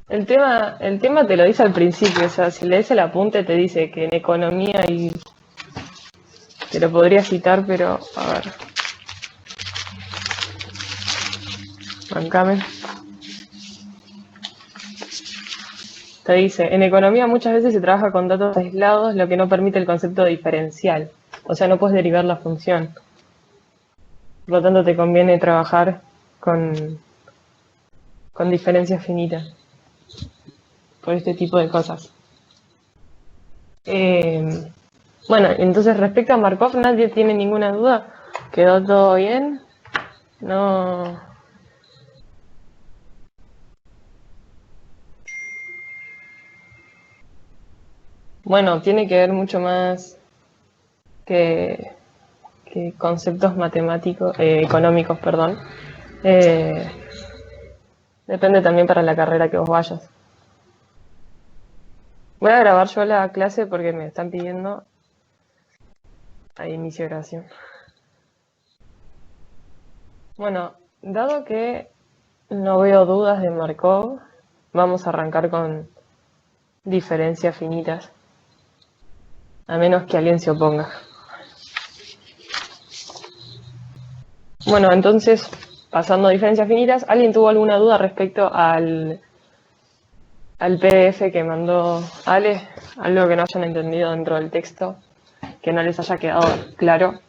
El tema te lo dice al principio, o sea, si lees el apunte te dice que en economía y te lo podría citar, pero a ver. Bancame. Te dice, en economía muchas veces se trabaja con datos aislados, lo que no permite el concepto diferencial. O sea, no puedes derivar la función. Por lo tanto, te conviene trabajar con diferencias finitas. Por este tipo de cosas. Bueno, entonces respecto a Markov, nadie tiene ninguna duda. ¿Quedó todo bien? No. Bueno, tiene que ver mucho más que conceptos matemáticos, económicos, perdón. Depende también para la carrera que vos vayas. Voy a grabar yo la clase porque me están pidiendo a inicio de grabación. Bueno, dado que no veo dudas de Markov, vamos a arrancar con diferencias finitas. A menos que alguien se oponga. Bueno, entonces, pasando a diferencias finitas, ¿alguien tuvo alguna duda respecto al PDF que mandó Ale? Algo que no hayan entendido dentro del texto, que no les haya quedado claro.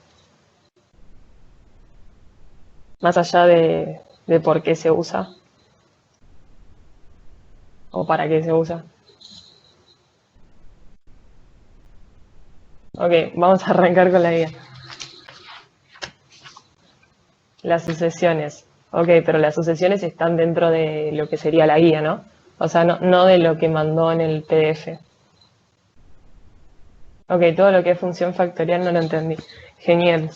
Más allá de por qué se usa. O para qué se usa. Ok, vamos a arrancar con la guía. Las sucesiones. Ok, pero las sucesiones están dentro de lo que sería la guía, ¿no? O sea, no de lo que mandó en el PDF. Ok, todo lo que es función factorial no lo entendí. Genial.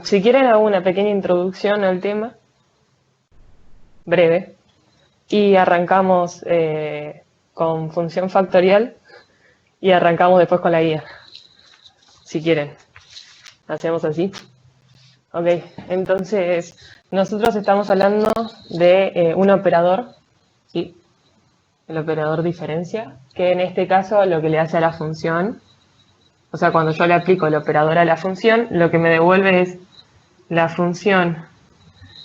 Si quieren hago una pequeña introducción al tema, breve, y arrancamos con función factorial y arrancamos después con la guía, si quieren. Hacemos así. Ok, entonces nosotros estamos hablando de un operador, ¿sí? El operador diferencia, que en este caso lo que le hace a la función, o sea, cuando yo le aplico el operador a la función, lo que me devuelve es la función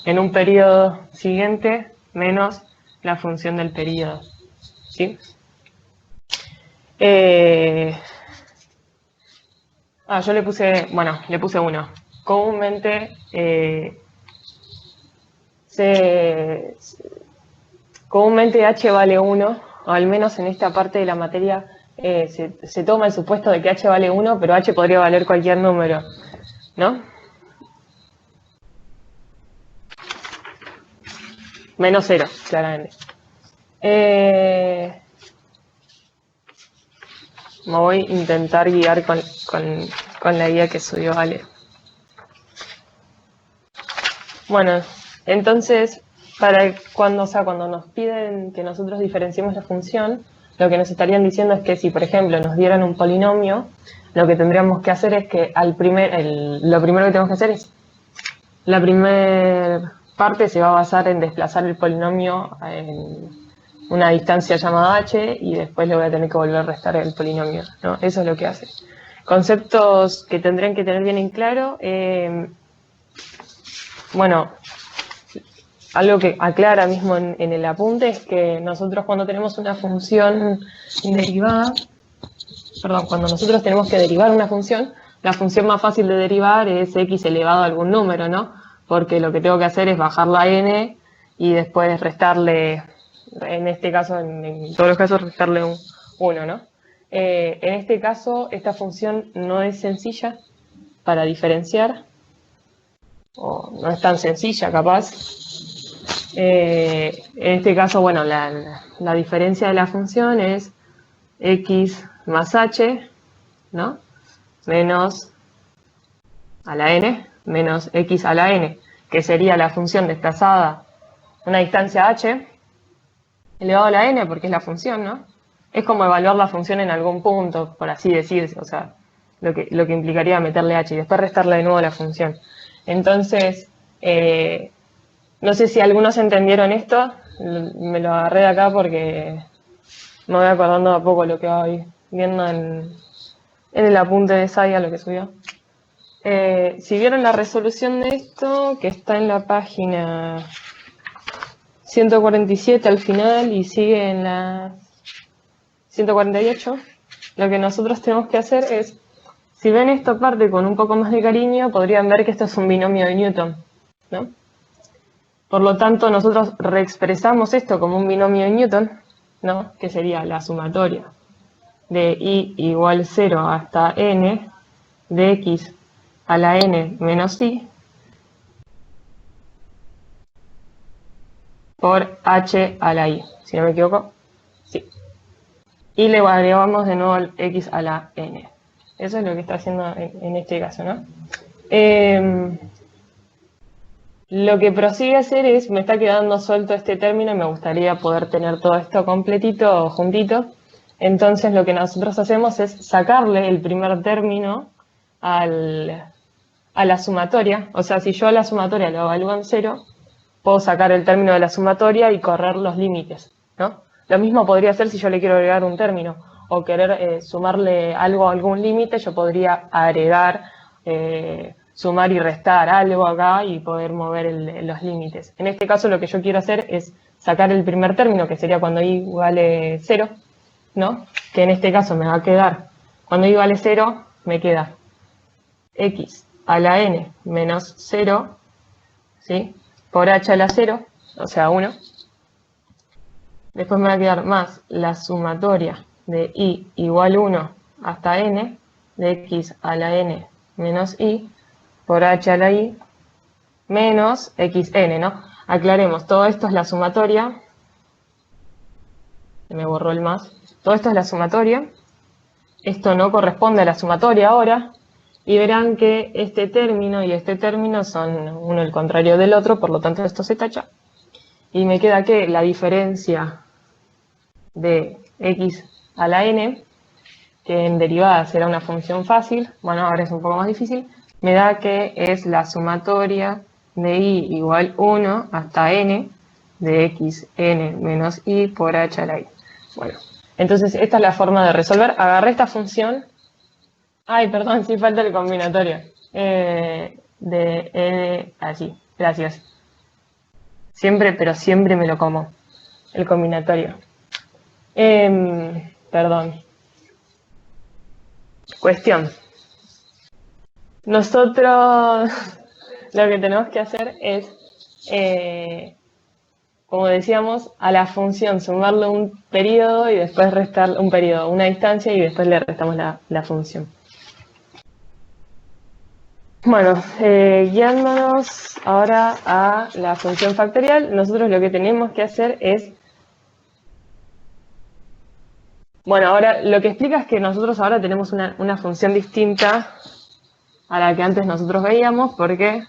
en un periodo siguiente menos la función del periodo, ¿sí? Yo le puse 1. Comúnmente comúnmente h vale 1, o al menos en esta parte de la materia se toma el supuesto de que h vale 1, pero h podría valer cualquier número, ¿no? Menos 0, claramente. Me voy a intentar guiar con la guía que subió Ale. Bueno, entonces, cuando nos piden que nosotros diferenciemos la función, lo que nos estarían diciendo es que si, por ejemplo, nos dieran un polinomio, lo que tendríamos que hacer es que lo primero que tenemos que hacer es, la primera parte se va a basar en desplazar el polinomio en una distancia llamada h y después le voy a tener que volver a restar el polinomio, ¿no? Eso es lo que hace. Conceptos que tendrían que tener bien en claro. Bueno, algo que aclara mismo en el apunte es que nosotros cuando tenemos una función derivada, cuando nosotros tenemos que derivar una función, la función más fácil de derivar es x elevado a algún número, ¿no? Porque lo que tengo que hacer es bajarla a n y después restarle, en este caso, en todos los casos, restarle un 1, ¿no? En este caso, esta función no es sencilla para diferenciar, o no es tan sencilla, capaz. En este caso, bueno, la diferencia de la función es x más h, ¿no? Menos a la n, menos x a la n, que sería la función desplazada una distancia h, elevado a la n, porque es la función, ¿no? Es como evaluar la función en algún punto, por así decirse, o sea, lo que implicaría meterle h y después restarle de nuevo la función. Entonces, no sé si algunos entendieron esto, me lo agarré de acá porque me voy acordando a poco lo que voy viendo en el apunte de Saya, lo que subió. Si vieron la resolución de esto, que está en la página 147 al final y sigue en la 148, lo que nosotros tenemos que hacer es, si ven esta parte con un poco más de cariño, podrían ver que esto es un binomio de Newton, ¿no? Por lo tanto, nosotros reexpresamos esto como un binomio de Newton, ¿no? Que sería la sumatoria de i igual 0 hasta n de x a la n menos i por h a la i, si no me equivoco. Sí. Y le agregamos de nuevo el x a la n. Eso es lo que está haciendo en este caso, ¿no? Lo que prosigue a hacer es, me está quedando suelto este término y me gustaría poder tener todo esto completito o juntito. Entonces lo que nosotros hacemos es sacarle el primer término a la sumatoria. O sea, si yo a la sumatoria lo evalúo en 0, puedo sacar el término de la sumatoria y correr los límites, ¿no? Lo mismo podría hacer si yo le quiero agregar un término o querer sumarle algo a algún límite, yo podría agregar, sumar y restar algo acá y poder mover los límites. En este caso lo que yo quiero hacer es sacar el primer término, que sería cuando i vale 0, ¿no? Que en este caso me va a quedar, cuando i vale 0, me queda x a la n menos 0, ¿sí? Por h a la 0, o sea 1. Después me va a quedar más la sumatoria de i igual 1 hasta n de x a la n menos i por h a la i menos xn, ¿no? Aclaremos, todo esto es la sumatoria. Me borró el más. Todo esto es la sumatoria. Esto no corresponde a la sumatoria ahora. Y verán que este término y este término son uno el contrario del otro, por lo tanto esto se tacha. Y me queda que la diferencia de x a la n, que en derivada será una función fácil, bueno, ahora es un poco más difícil, me da que es la sumatoria de i igual 1 hasta n de x n menos i por h a la i. Bueno, entonces esta es la forma de resolver. Agarré esta función. Ay, perdón, sí falta el combinatorio. De n, así, gracias. Siempre, pero siempre me lo como, el combinatorio. Perdón. Cuestión. Nosotros lo que tenemos que hacer es, como decíamos, a la función sumarle un periodo y después restar un periodo, una distancia y después le restamos la función. Bueno, guiándonos ahora a la función factorial, nosotros lo que tenemos que hacer es... Bueno, ahora lo que explica es que nosotros ahora tenemos una función distinta a la que antes nosotros veíamos, porque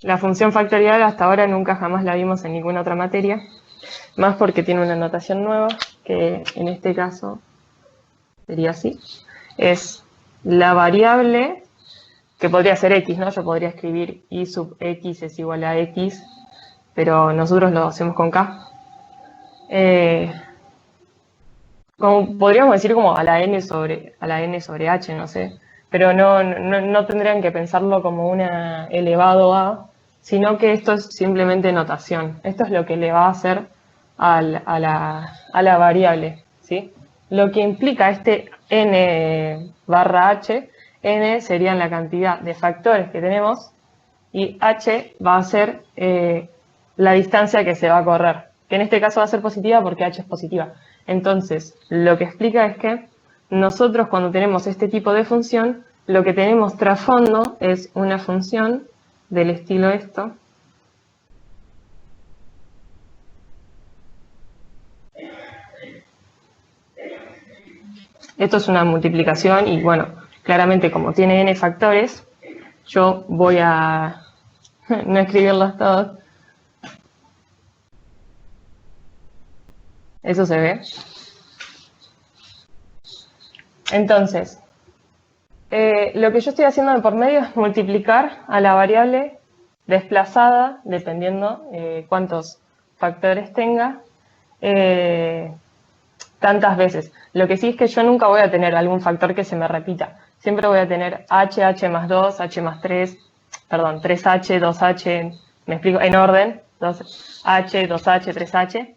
la función factorial hasta ahora nunca jamás la vimos en ninguna otra materia, más porque tiene una notación nueva, que en este caso sería así. Es la variable, que podría ser x, ¿no? Yo podría escribir i sub x es igual a x, pero nosotros lo hacemos con k. Como podríamos decir como a la n sobre h, no sé. Pero no tendrían que pensarlo como una elevado a, sino que esto es simplemente notación. Esto es lo que le va a hacer a la variable, ¿sí? Lo que implica este n barra h, n serían la cantidad de factores que tenemos y h va a ser la distancia que se va a correr, que en este caso va a ser positiva porque h es positiva. Entonces, lo que explica es que nosotros cuando tenemos este tipo de función, lo que tenemos trasfondo es una función del estilo esto. Esto es una multiplicación y bueno, claramente como tiene n factores, yo voy a no escribirlos todos. Eso se ve. Entonces, Lo que yo estoy haciendo de por medio es multiplicar a la variable desplazada, dependiendo cuántos factores tenga, tantas veces. Lo que sí es que yo nunca voy a tener algún factor que se me repita. Siempre voy a tener h más 2, h más 3, perdón, 3h, 2h, me explico, en orden, 2h, 2h, 3h,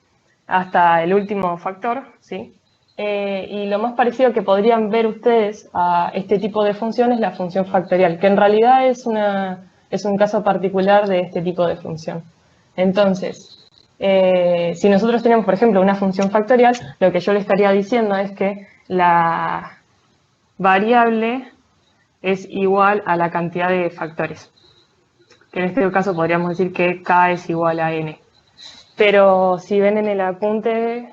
hasta el último factor, ¿sí? Y lo más parecido que podrían ver ustedes a este tipo de función es la función factorial, que en realidad es un caso particular de este tipo de función. Entonces, si nosotros tenemos, por ejemplo, una función factorial, lo que yo le estaría diciendo es que la variable es igual a la cantidad de factores. Que en este caso podríamos decir que k es igual a n. Pero si ven en el apunte,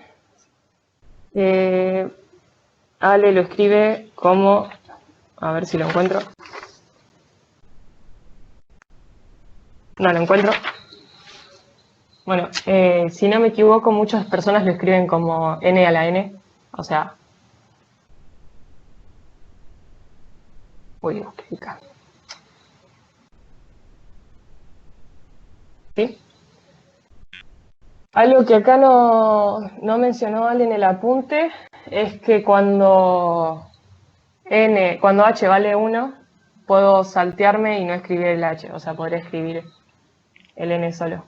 Ale lo escribe como, a ver si lo encuentro. No lo encuentro. Bueno, si no me equivoco, muchas personas lo escriben como n a la n, o sea... Voy a explicar. ¿Sí? Algo que acá no mencionó Ale en el apunte es que cuando h vale 1, puedo saltearme y no escribir el h, o sea, podría escribir el n solo.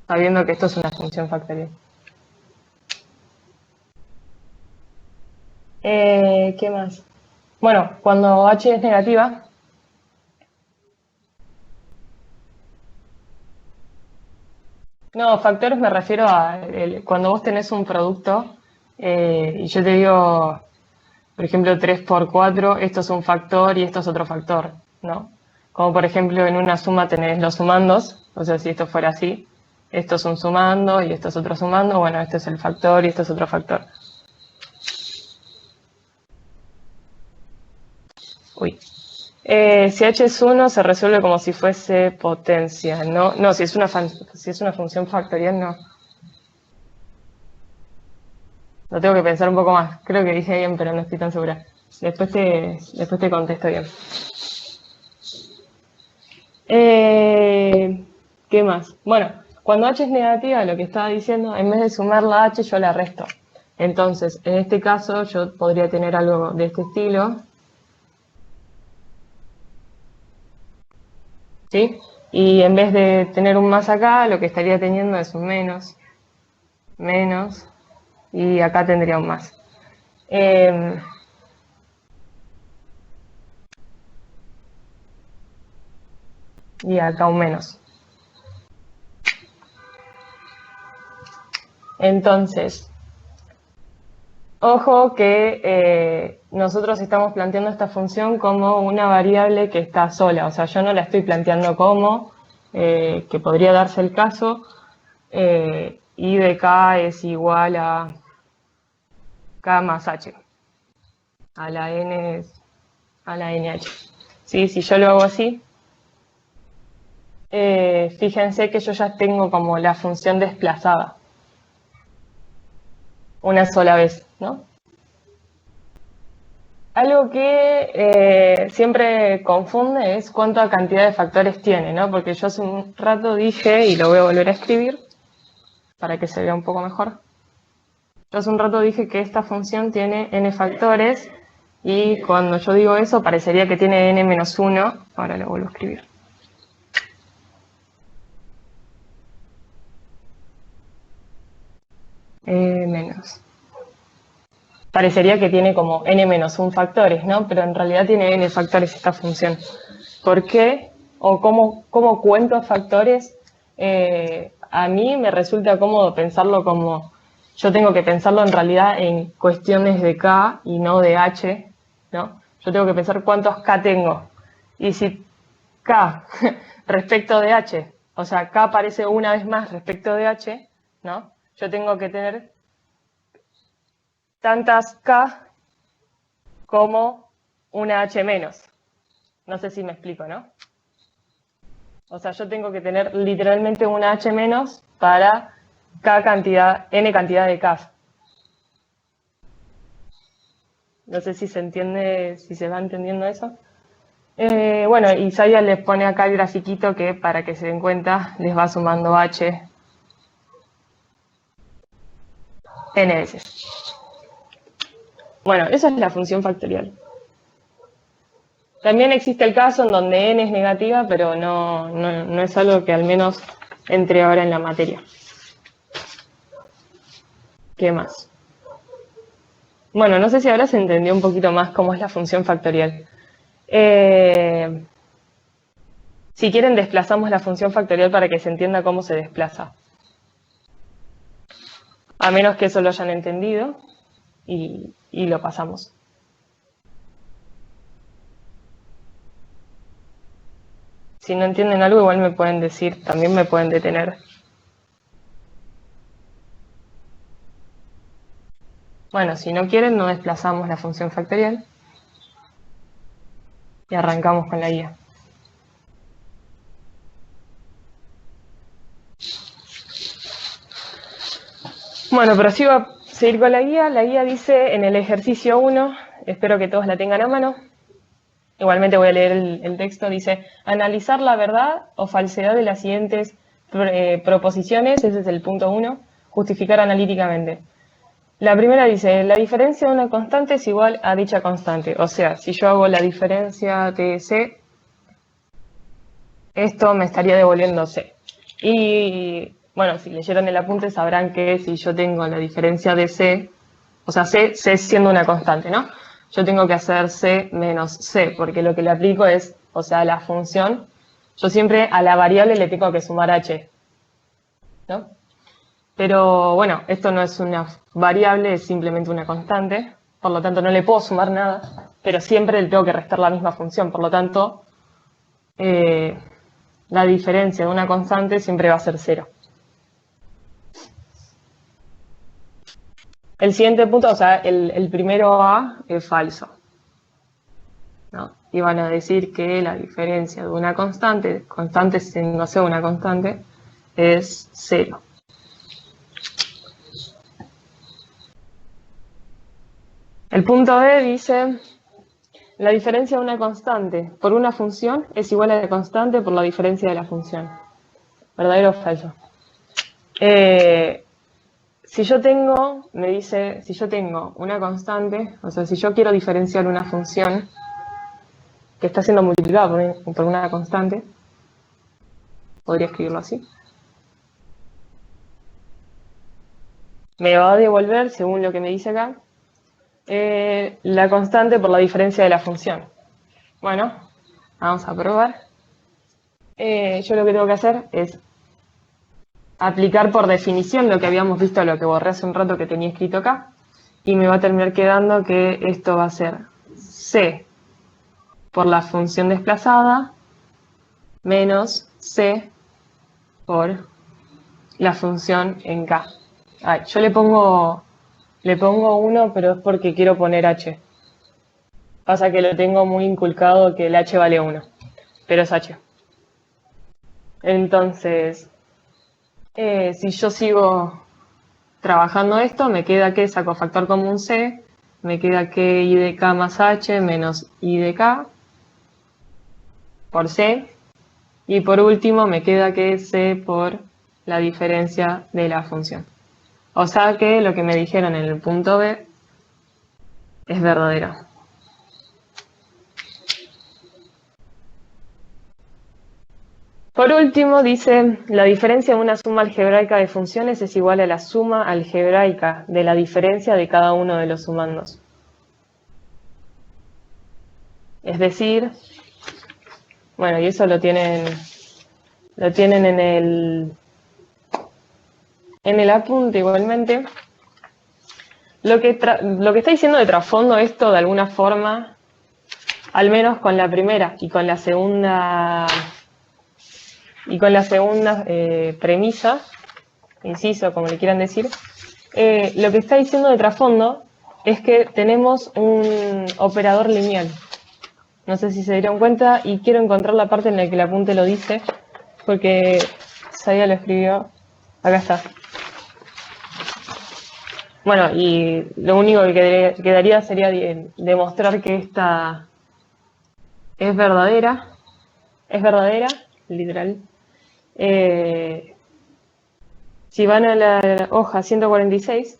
Sabiendo que esto es una función factorial. ¿Qué más? Bueno, cuando h es negativa, no, factores me refiero a cuando vos tenés un producto y yo te digo, por ejemplo, 3 por 4, esto es un factor y esto es otro factor, ¿no? Como por ejemplo en una suma tenés los sumandos, o sea, si esto fuera así, esto es un sumando y esto es otro sumando, bueno, este es el factor y esto es otro factor. Uy. Si h es 1 se resuelve como si fuese potencia, ¿no? No, si es una función factorial, no. Lo tengo que pensar un poco más. Creo que dije bien, pero no estoy tan segura. Después te contesto bien. ¿Qué más? Bueno, cuando h es negativa, lo que estaba diciendo, en vez de sumar la h, yo la resto. Entonces, en este caso, yo podría tener algo de este estilo. ¿Sí? Y en vez de tener un más acá, lo que estaría teniendo es un menos, menos, y acá tendría un más. Y acá un menos. Entonces, ojo que nosotros estamos planteando esta función como una variable que está sola, o sea, yo no la estoy planteando como, que podría darse el caso, y de k es igual a k más h, a la nh. ¿Sí? Si yo lo hago así, fíjense que yo ya tengo como la función desplazada una sola vez, ¿no? Algo que siempre confunde es cuánta cantidad de factores tiene, ¿no? Porque yo hace un rato dije, y lo voy a volver a escribir, para que se vea un poco mejor. Yo hace un rato dije que esta función tiene n factores, y cuando yo digo eso, parecería que tiene n menos 1. Ahora lo vuelvo a escribir. Menos. Parecería que tiene como n menos 1 factores, ¿no? Pero en realidad tiene n factores esta función. ¿Por qué? ¿O cómo cuento factores? A mí me resulta cómodo pensarlo como... Yo tengo que pensarlo en realidad en cuestiones de k y no de h, ¿no? Yo tengo que pensar cuántos k tengo. Y si k respecto de h, o sea, k aparece una vez más respecto de h, ¿no? Yo tengo que tener tantas k como una h menos. No sé si me explico, ¿no? O sea, yo tengo que tener literalmente una h menos para k cantidad, n cantidad de k. No sé si se entiende, si se va entendiendo eso. Bueno, y Saya les pone acá el grafiquito que para que se den cuenta les va sumando h n veces. Bueno, esa es la función factorial. También existe el caso en donde n es negativa, pero no es algo que al menos entre ahora en la materia. ¿Qué más? Bueno, no sé si ahora se entendió un poquito más cómo es la función factorial. Si quieren, desplazamos la función factorial para que se entienda cómo se desplaza. A menos que eso lo hayan entendido y lo pasamos. Si no entienden algo, igual me pueden decir, también me pueden detener. Bueno, si no quieren, no desplazamos la función factorial y arrancamos con la guía. Bueno, pero sí va a seguir con la guía. La guía dice en el ejercicio 1, espero que todos la tengan a mano. Igualmente voy a leer el texto. Dice, analizar la verdad o falsedad de las siguientes proposiciones, ese es el punto 1, justificar analíticamente. La primera dice, la diferencia de una constante es igual a dicha constante. O sea, si yo hago la diferencia de C, esto me estaría devolviendo C. Y bueno, si leyeron el apunte sabrán que si yo tengo la diferencia de C, o sea, C siendo una constante, ¿no? Yo tengo que hacer C menos C, porque lo que le aplico es, o sea, la función, yo siempre a la variable le tengo que sumar H, ¿no? Pero bueno, esto no es una variable, es simplemente una constante, por lo tanto no le puedo sumar nada, pero siempre le tengo que restar la misma función, por lo tanto la diferencia de una constante siempre va a ser 0. El siguiente punto, o sea, el primero A es falso, ¿no? Y van a decir que la diferencia de una constante siendo C una constante, es 0. El punto B dice, la diferencia de una constante por una función es igual a la constante por la diferencia de la función. ¿Verdadero o falso? Si yo tengo, me dice, si yo tengo una constante, o sea, si yo quiero diferenciar una función que está siendo multiplicada por una constante, podría escribirlo así. Me va a devolver, según lo que me dice acá, la constante por la diferencia de la función. Bueno, vamos a probar. Yo lo que tengo que hacer es aplicar por definición lo que habíamos visto, lo que borré hace un rato que tenía escrito acá, y me va a terminar quedando que esto va a ser C por la función desplazada menos C por la función en K. Ay, yo le pongo 1, pero es porque quiero poner H. Pasa que lo tengo muy inculcado que el H vale 1, pero es H. Entonces, si yo sigo trabajando esto, me queda que saco factor común C, me queda que I de K más H menos I de K por C, y por último me queda que C por la diferencia de la función. O sea que lo que me dijeron en el punto B es verdadero. Por último, dice, la diferencia de una suma algebraica de funciones es igual a la suma algebraica de la diferencia de cada uno de los sumandos. Es decir, bueno, y eso lo tienen en el apunte igualmente. Lo que está diciendo de trasfondo esto, de alguna forma, al menos con la primera y con la segunda premisa, inciso, como le quieran decir, lo que está diciendo de trasfondo es que tenemos un operador lineal. No sé si se dieron cuenta, y quiero encontrar la parte en la que el apunte lo dice, porque Saya lo escribió. Acá está. Bueno, y lo único que quedaría sería demostrar que esta es verdadera, literal. Si van a la hoja 146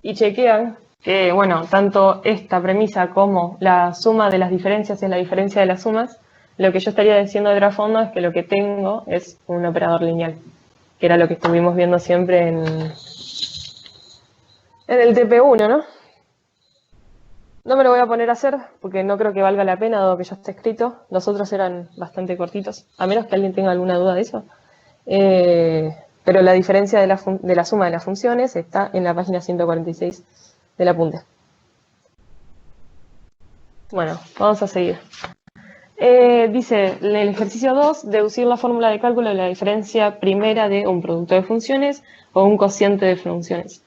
y chequean que, bueno, tanto esta premisa como la suma de las diferencias es la diferencia de las sumas, lo que yo estaría diciendo de trasfondo es que lo que tengo es un operador lineal, que era lo que estuvimos viendo siempre en el TP1, ¿no? No me lo voy a poner a hacer porque no creo que valga la pena, dado que ya está escrito. Los otros eran bastante cortitos, a menos que alguien tenga alguna duda de eso. Pero la diferencia de la suma de las funciones está en la página 146 del apunte. Bueno, vamos a seguir. Dice, en el ejercicio 2, deducir la fórmula de cálculo de la diferencia primera de un producto de funciones o un cociente de funciones.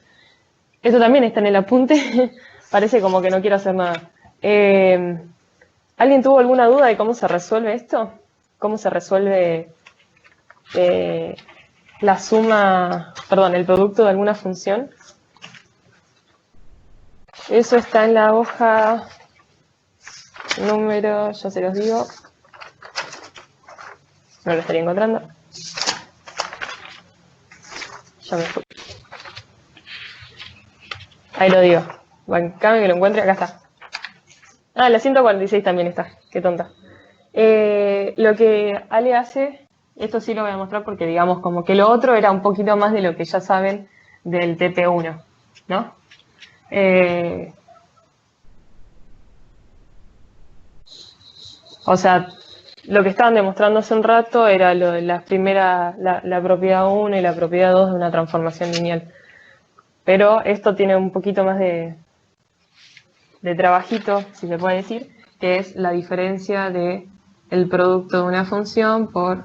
Esto también está en el apunte. Parece como que no quiero hacer nada. ¿Alguien tuvo alguna duda de cómo se resuelve esto? ¿Cómo se resuelve la suma, perdón, el producto de alguna función? Eso está en la hoja número, ya se los digo. No lo estaría encontrando. Ya me fui. Ahí lo digo. Bancame que lo encuentre, acá está. Ah, la 146 también está, qué tonta. Lo que Ale hace, esto sí lo voy a mostrar porque digamos como que lo otro era un poquito más de lo que ya saben del TP1, ¿no? O sea, lo que estaban demostrando hace un rato era lo de la propiedad 1 y la propiedad 2 de una transformación lineal. Pero esto tiene un poquito más de trabajito, si se puede decir, que es la diferencia de el producto de una función por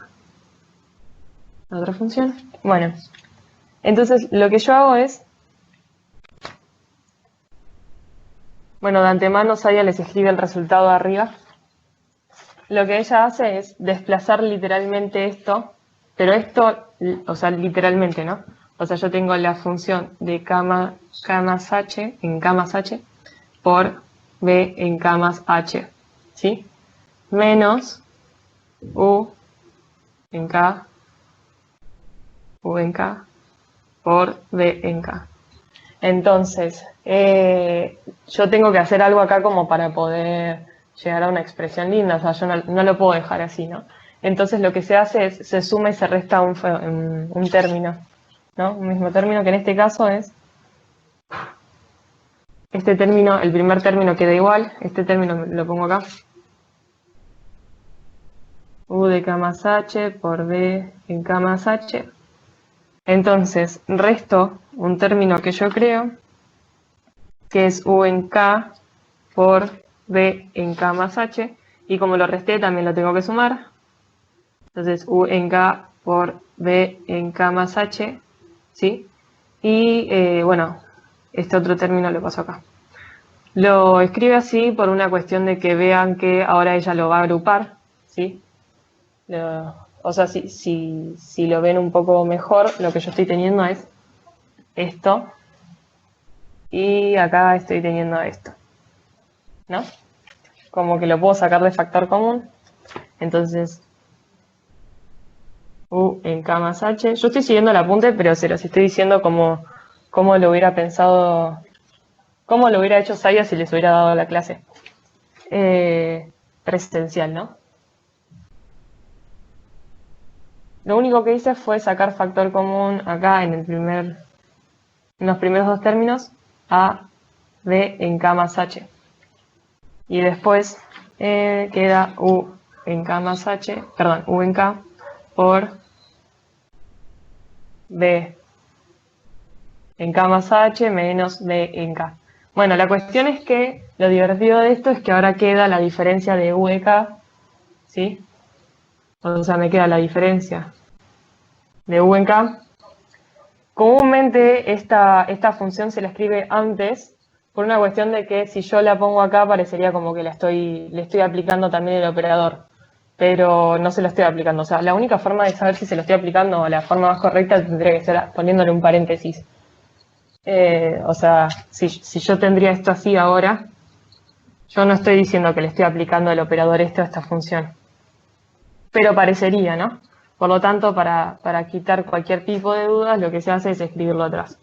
la otra función. Bueno, entonces lo que yo hago es, bueno, de antemano Sadia les escribe el resultado arriba. Lo que ella hace es desplazar literalmente esto, pero esto, o sea, literalmente, ¿no? O sea, yo tengo la función de camas h en camas h por b en camas h, ¿sí? Menos u en k, u en k, por b en k. Entonces, yo tengo que hacer algo acá como para poder llegar a una expresión linda, o sea, yo no lo puedo dejar así, ¿no? Entonces lo que se hace es, se suma y se resta un término, ¿no? Un mismo término que en este caso es, este término, el primer término queda igual, este término lo pongo acá, u de k más h por b en k más h. Entonces, resto un término que yo creo, que es u en k por b en k más h, y como lo resté también lo tengo que sumar. Entonces, u en k por b en k más h, ¿sí? Y, bueno, este otro término lo paso acá. Lo escribe así por una cuestión de que vean que ahora ella lo va a agrupar, ¿sí? O sea, si lo ven un poco mejor, lo que yo estoy teniendo es esto, y acá estoy teniendo esto, ¿no? Como que lo puedo sacar de factor común. Entonces, u en k más h. Yo estoy siguiendo el apunte, pero se los estoy diciendo cómo lo hubiera pensado, cómo lo hubiera hecho Saya si les hubiera dado la clase presencial, ¿no? Lo único que hice fue sacar factor común acá en los primeros dos términos, a b en k más h. Y después queda u en k más h, perdón, u en k por b en k más h menos b en k. Bueno, la cuestión es que lo divertido de esto es que ahora queda la diferencia de u de k, ¿sí? O sea, me queda la diferencia de u en k. Comúnmente esta función se la escribe antes por una cuestión de que si yo la pongo acá parecería como que le estoy aplicando también el operador, pero no se lo estoy aplicando. O sea, la única forma de saber si se lo estoy aplicando o la forma más correcta tendría que ser poniéndole un paréntesis. O sea, si yo tendría esto así ahora, yo no estoy diciendo que le estoy aplicando al operador este a esta función. Pero parecería, ¿no? Por lo tanto, para quitar cualquier tipo de dudas, lo que se hace es escribirlo atrás.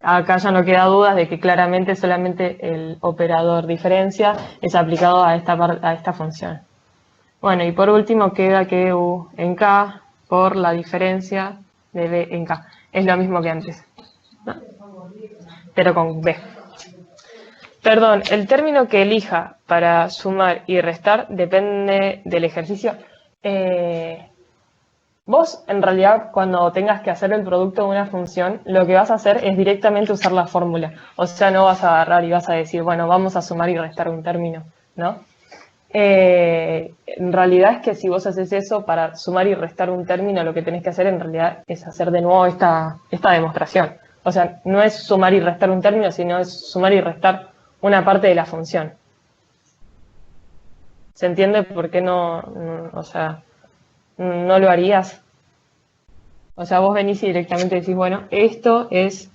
Acá ya no queda dudas de que claramente solamente el operador diferencia es aplicado a esta función. Bueno, y por último queda que U en K por la diferencia de B en K. Es lo mismo que antes, ¿no? Pero con B. Perdón, el término que elija para sumar y restar depende del ejercicio. Vos, en realidad, cuando tengas que hacer el producto de una función, lo que vas a hacer es directamente usar la fórmula. O sea, no vas a agarrar y vas a decir, bueno, vamos a sumar y restar un término, ¿no? En realidad es que si vos haces eso para sumar y restar un término, lo que tenés que hacer en realidad es hacer de nuevo esta demostración. O sea, no es sumar y restar un término, sino es sumar y restar una parte de la función. ¿Se entiende por qué o sea, no lo harías? O sea, vos venís y directamente decís, bueno, esto es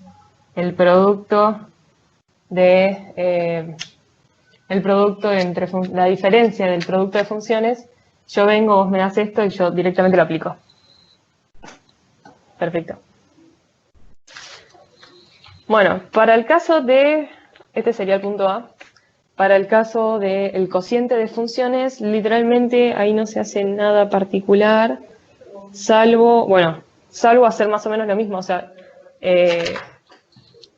el producto de... el producto entre la diferencia del producto de funciones, yo vengo, vos me das esto y yo directamente lo aplico. Perfecto. Bueno, para el caso de, este sería el punto A, para el caso del cociente de funciones, literalmente ahí no se hace nada particular, salvo hacer más o menos lo mismo, o sea,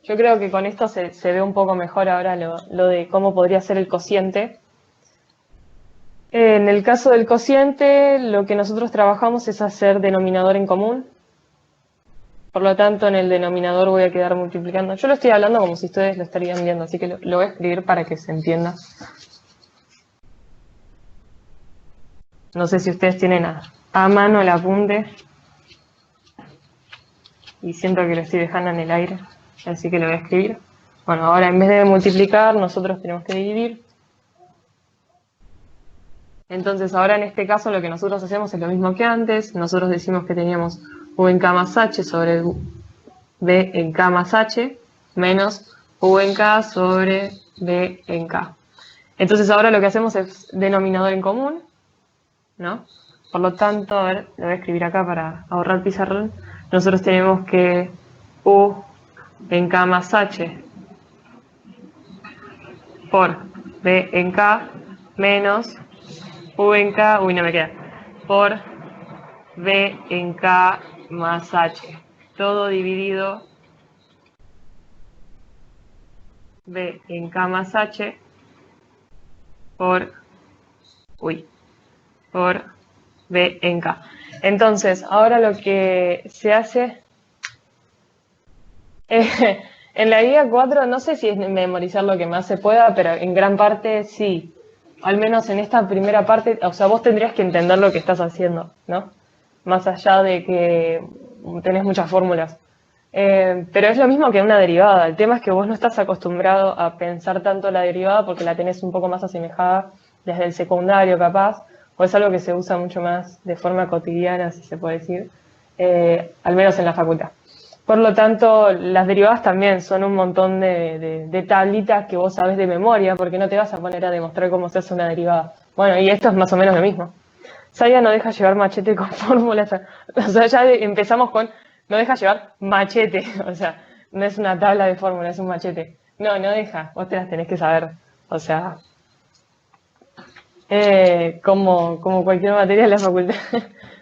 yo creo que con esto se ve un poco mejor ahora lo de cómo podría ser el cociente. En el caso del cociente, lo que nosotros trabajamos es hacer denominador en común. Por lo tanto, en el denominador voy a quedar multiplicando. Yo lo estoy hablando como si ustedes lo estarían viendo, así que lo voy a escribir para que se entienda. No sé si ustedes tienen a mano el apunte. Y siento que lo estoy dejando en el aire, así que lo voy a escribir. Bueno, ahora en vez de multiplicar, nosotros tenemos que dividir. Entonces, ahora en este caso lo que nosotros hacemos es lo mismo que antes. Nosotros decimos que teníamos U en K más H sobre B en K más H menos U en K sobre B en K. Entonces, ahora lo que hacemos es denominador en común, ¿no? Por lo tanto, a ver, lo voy a escribir acá para ahorrar pizarrón. Nosotros tenemos que U en K más H por B en K menos U en K, no me queda, por B en K más H. Todo dividido B en K más H por B en K. Entonces, ahora lo que se hace en la guía 4, no sé si es memorizar lo que más se pueda, pero en gran parte sí. Al menos en esta primera parte, o sea, vos tendrías que entender lo que estás haciendo, ¿no? Más allá de que tenés muchas fórmulas. Pero es lo mismo que una derivada. El tema es que vos no estás acostumbrado a pensar tanto la derivada porque la tenés un poco más asemejada desde el secundario, capaz, o es algo que se usa mucho más de forma cotidiana, si se puede decir, al menos en la facultad. Por lo tanto, las derivadas también son un montón de tablitas que vos sabés de memoria, porque no te vas a poner a demostrar cómo se hace una derivada. Bueno, y esto es más o menos lo mismo. Saya no deja llevar machete con fórmulas. O sea, ya empezamos con no deja llevar machete. O sea, no es una tabla de fórmulas, es un machete. No deja. Vos te las tenés que saber. O sea, como cualquier materia en la facultad,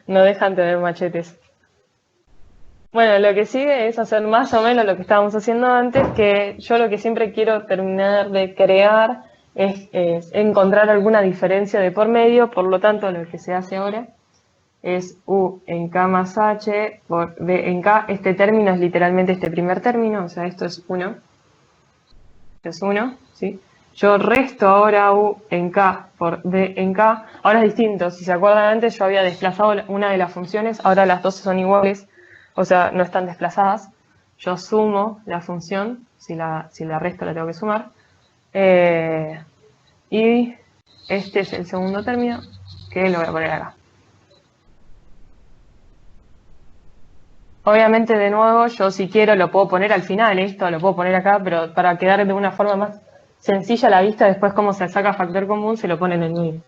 no dejan tener machetes. Bueno, lo que sigue es hacer más o menos lo que estábamos haciendo antes, que yo lo que siempre quiero terminar de crear es encontrar alguna diferencia de por medio, por lo tanto lo que se hace ahora es U en K más H por B en K. Este término es literalmente este primer término, o sea, esto es 1. Esto es 1, ¿sí? Yo resto ahora U en K por B en K. Ahora es distinto, si se acuerdan antes yo había desplazado una de las funciones, ahora las dos son iguales, o sea, no están desplazadas. Yo sumo la función, si la resto la tengo que sumar. Y este es el segundo término, que lo voy a poner acá. Obviamente, de nuevo, yo si quiero lo puedo poner al final, esto lo puedo poner acá, pero para quedar de una forma más sencilla a la vista, después como se saca factor común, se lo pone en el medio.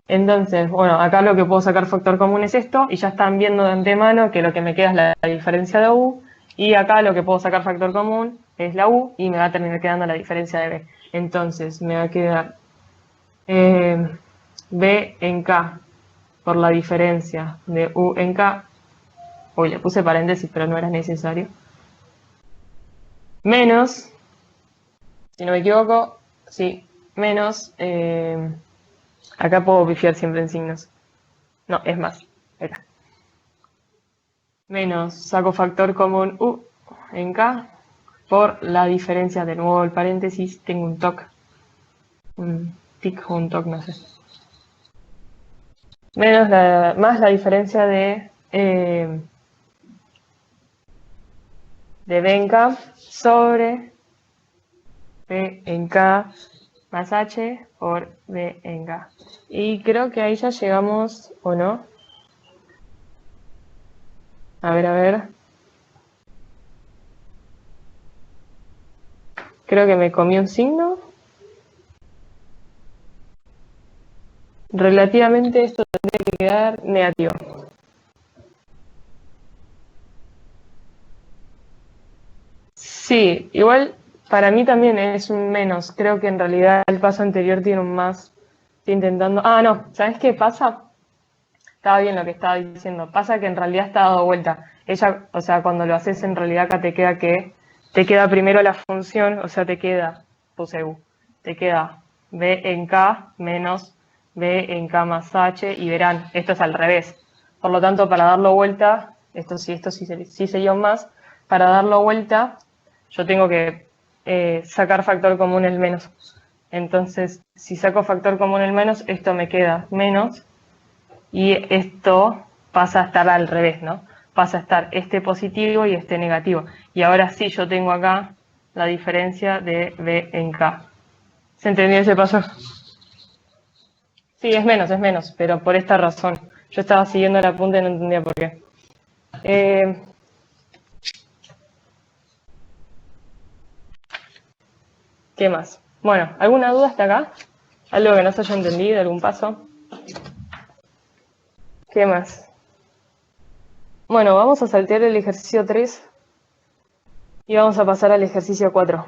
Entonces, bueno, acá lo que puedo sacar factor común es esto, y ya están viendo de antemano que lo que me queda es la diferencia de U, y acá lo que puedo sacar factor común es la U, y me va a terminar quedando la diferencia de B. Entonces, me va a quedar B en K por la diferencia de U en K. Uy, le puse paréntesis, pero no era necesario. Menos, si no me equivoco, sí, menos, acá puedo pifiar siempre en signos. No, es más, era. Menos, saco factor común U en K por la diferencia, de nuevo el paréntesis, tengo un toc, un tic o un toc, no sé. Menos más la diferencia de B en K sobre B en K más H por B en K. Y creo que ahí ya llegamos, ¿o no? A ver. Creo que me comí un signo. Relativamente esto tendría que quedar negativo. Sí, igual para mí también es un menos. Creo que en realidad el paso anterior tiene un más. Estoy intentando... Ah, no, ¿sabes qué pasa? Estaba bien lo que estaba diciendo. Pasa que en realidad está dado vuelta. Ella, o sea, cuando lo haces en realidad acá te queda primero la función, o sea, te queda, puse U, te queda B en K menos B en K más H, y verán, esto es al revés. Por lo tanto, para darlo vuelta, esto sí sería un más, para darlo vuelta, yo tengo que sacar factor común el menos. Entonces, si saco factor común el menos, esto me queda menos, y esto pasa a estar al revés, ¿no? Pasa a estar este positivo y este negativo. Y ahora sí yo tengo acá la diferencia de B en K. ¿Se entendió ese paso? Sí, es menos, pero por esta razón. Yo estaba siguiendo el apunte y no entendía por qué. ¿Qué más? Bueno, ¿alguna duda hasta acá? ¿Algo que no se haya entendido? ¿Algún paso? ¿Qué más? Bueno, vamos a saltear el ejercicio 3 y vamos a pasar al ejercicio 4.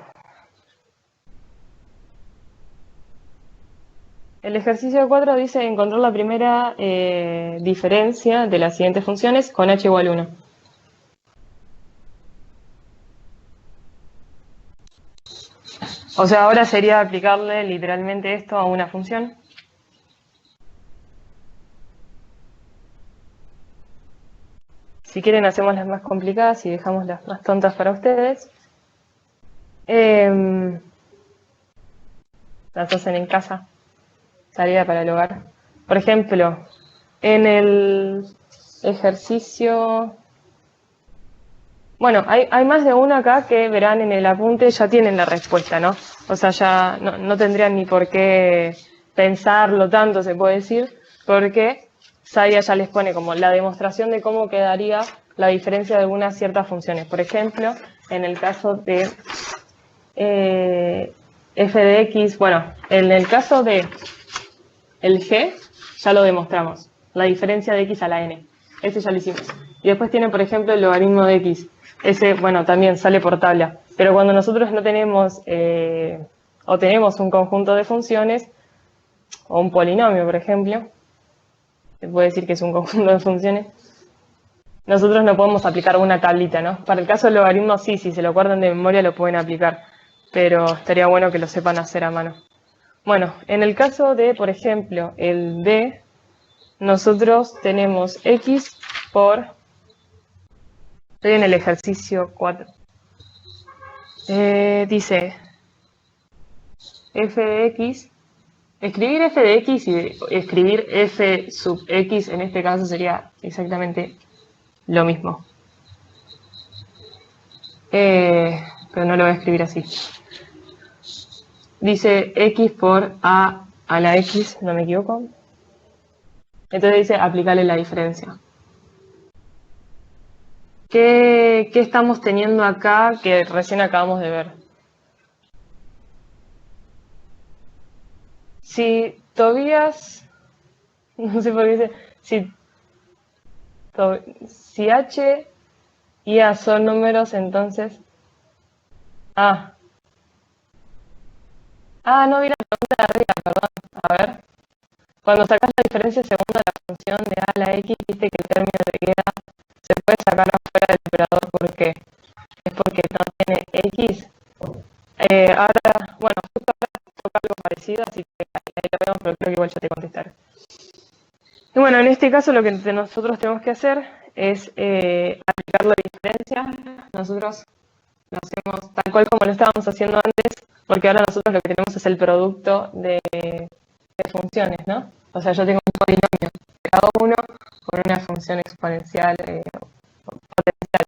El ejercicio 4 dice encontrar la primera diferencia de las siguientes funciones con h igual a 1. O sea, ahora sería aplicarle literalmente esto a una función. Si quieren hacemos las más complicadas y dejamos las más tontas para ustedes. Las hacen en casa. Tarea para el hogar. Por ejemplo, en el ejercicio... Bueno, hay más de uno acá que verán en el apunte, ya tienen la respuesta, ¿no? O sea, ya no tendrían ni por qué pensarlo tanto, se puede decir, porque Sadia ya les pone como la demostración de cómo quedaría la diferencia de algunas ciertas funciones. Por ejemplo, en el caso de f de x, bueno, en el caso de el g, ya lo demostramos, la diferencia de x a la n. Ese ya lo hicimos. Y después tiene, por ejemplo, el logaritmo de x. Ese, bueno, también sale por tabla. Pero cuando nosotros no tenemos, o tenemos un conjunto de funciones, o un polinomio, por ejemplo, se puede decir que es un conjunto de funciones, nosotros no podemos aplicar una tablita, ¿no? Para el caso del logaritmo, sí, si se lo guardan de memoria lo pueden aplicar, pero estaría bueno que lo sepan hacer a mano. Bueno, en el caso de, por ejemplo, el d, nosotros tenemos x por... Estoy en el ejercicio 4. Dice f de x. Escribir f de x y escribir f sub x en este caso sería exactamente lo mismo. Pero no lo voy a escribir así. Dice x por a la x, no me equivoco. Entonces dice aplicarle la diferencia. ¿Qué estamos teniendo acá que recién acabamos de ver? Si Tobías, no sé por qué dice, si H y A son números, entonces... No vi la pregunta de arriba, perdón. A ver. Cuando sacas la diferencia segunda de la función de A a la X, viste que el término te queda, se puede sacar afuera del operador. ¿Por qué? Es porque no tiene X. Ahora, bueno, justo ahora toca algo parecido, así que ahí lo vemos, pero creo que igual ya te contestaré. Y bueno, en este caso lo que nosotros tenemos que hacer es aplicar la diferencia. Nosotros lo hacemos tal cual como lo estábamos haciendo antes, porque ahora nosotros lo que tenemos es el producto de funciones, ¿no? O sea, yo tengo un polinomio de grado 1 con una función exponencial potencial,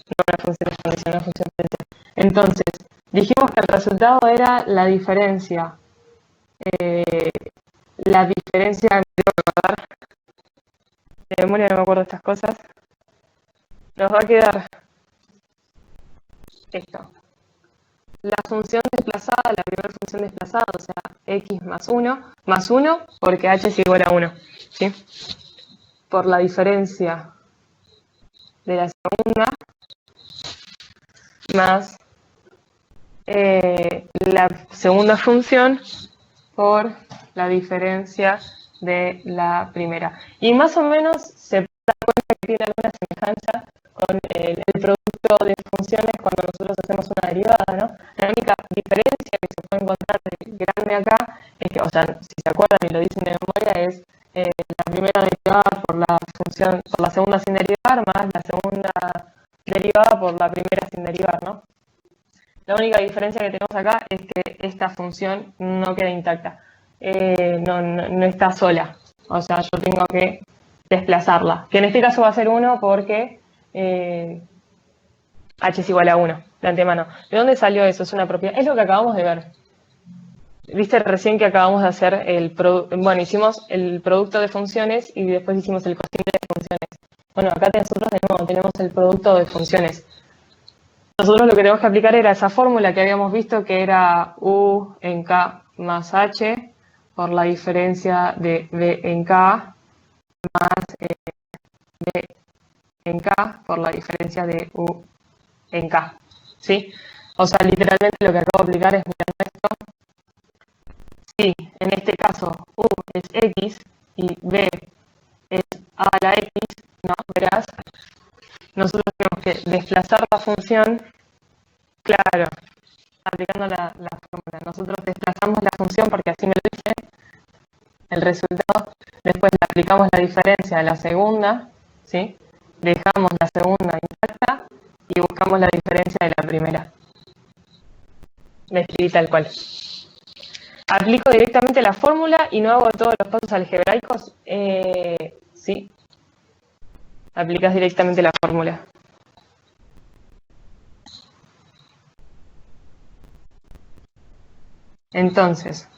no una función exponencial, una función potencial. Entonces, dijimos que el resultado era la diferencia. La diferencia, tengo que acordar, de memoria no me acuerdo de estas cosas, nos va a quedar esto. La función desplazada, la primera función desplazada, o sea, x más 1, porque h es igual a 1, ¿sí? Por la diferencia de la segunda, más la segunda función por la diferencia de la primera. Y más o menos se da cuenta que tiene alguna semejanza con el producto de funciones cuando nosotros hacemos una derivada, ¿no? La única diferencia que se puede encontrar grande acá es que, o sea, si se acuerdan y lo dicen de memoria, es la primera derivada por la función, por la segunda sin derivar, más la segunda derivada por la primera sin derivar, ¿no? La única diferencia que tenemos acá es que esta función no queda intacta, no está sola, o sea, yo tengo que desplazarla, que en este caso va a ser 1 porque h es igual a 1 de antemano. ¿De dónde salió eso? Es una propiedad, es lo que acabamos de ver. Viste recién que acabamos de hacer bueno, hicimos el producto de funciones y después hicimos el cociente de funciones. Bueno, acá nosotros de nuevo tenemos el producto de funciones. Nosotros lo que tenemos que aplicar era esa fórmula que habíamos visto, que era U en K más H por la diferencia de V en K más V en K por la diferencia de U en K. ¿Sí? O sea, literalmente lo que acabo de aplicar es, mirando esto, si en este caso U es X y V es A a la X, ¿no? Verás, nosotros tenemos que desplazar la función, claro, aplicando la fórmula. Nosotros desplazamos la función porque así me lo dice el resultado, después le aplicamos la diferencia a la segunda, ¿sí? Dejamos la segunda intacta y buscamos la diferencia de la primera. La escribí tal cual. ¿Aplico directamente la fórmula y no hago todos los pasos algebraicos? Sí. Aplicas directamente la fórmula. Entonces,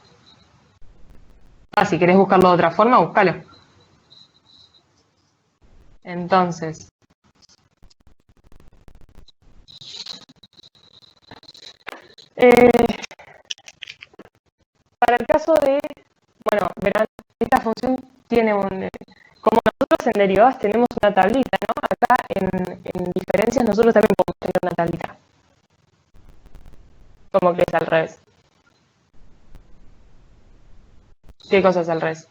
si querés buscarlo de otra forma, búscalo. Entonces, para el caso de, bueno, verán, esta función tiene como nosotros en derivadas tenemos una tablita, ¿no? Acá en diferencias nosotros también podemos tener una tablita. Como que es al revés. ¿Qué cosa es al revés?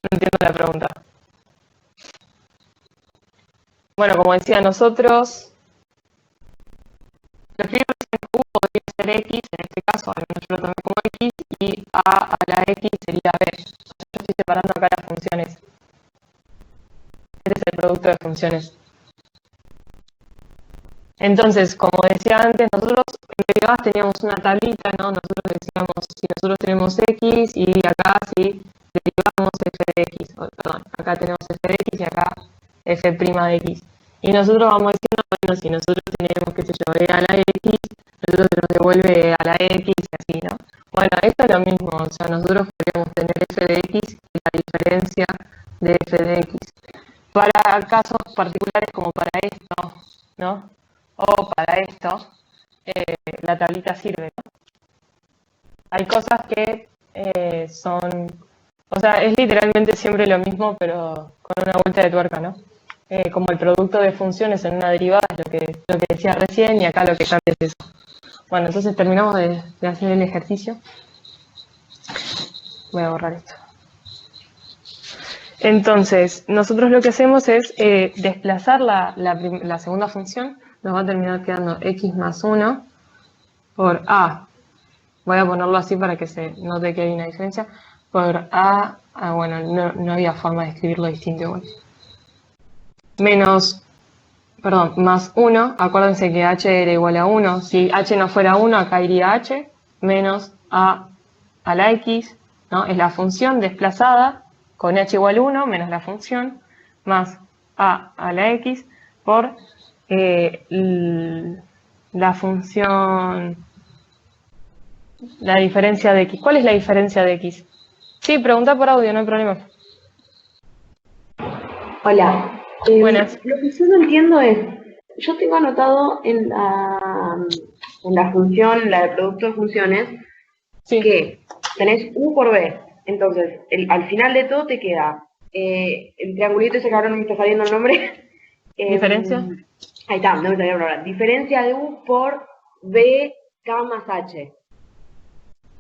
No entiendo la pregunta. Bueno, como decía, nosotros lo escribimos en U podría ser X, en este caso, al menos yo lo tomé como X, y A a la X sería B. Yo estoy separando acá las funciones. Este es el producto de funciones. Entonces, como decía antes, nosotros en derivadas teníamos una tablita, ¿no? Nosotros decíamos, si nosotros tenemos X, y acá si derivamos f de X, perdón, acá tenemos f de X y acá f' de X. Y nosotros vamos diciendo, bueno, si nosotros tenemos, qué sé yo, e a la X, nosotros nos devuelve a la X y así, ¿no? Bueno, esto es lo mismo, o sea, nosotros podríamos tener f f de x y la diferencia de f de x. Para casos particulares como para esto, ¿no? O para esto, la tablita sirve, ¿no? Hay cosas que son, o sea, es literalmente siempre lo mismo, pero con una vuelta de tuerca, ¿no? Como el producto de funciones en una derivada es lo que decía recién, y acá lo que cambia es eso. Bueno, entonces terminamos de hacer el ejercicio. Voy a borrar esto. Entonces, nosotros lo que hacemos es desplazar la segunda función. Nos va a terminar quedando x más 1 por a. Voy a ponerlo así para que se note que hay una diferencia. Por a, bueno, no había forma de escribirlo distinto igual. Más 1. Acuérdense que h era igual a 1. Si h no fuera 1, acá iría h, menos a la x, ¿no? Es la función desplazada con h igual a 1 menos la función más a la x por la función, la diferencia de x. ¿Cuál es la diferencia de x? Sí, pregunta por audio, no hay problema. Hola. Buenas. Lo que yo no entiendo es, yo tengo anotado en la función, la de producto de funciones, Sí. que tenés u por b. Entonces, al final de todo te queda el triangulito ese que ahora no me está saliendo el nombre. ¿Diferencia? Ahí está, no me salía la palabra. Diferencia de u por b k más h.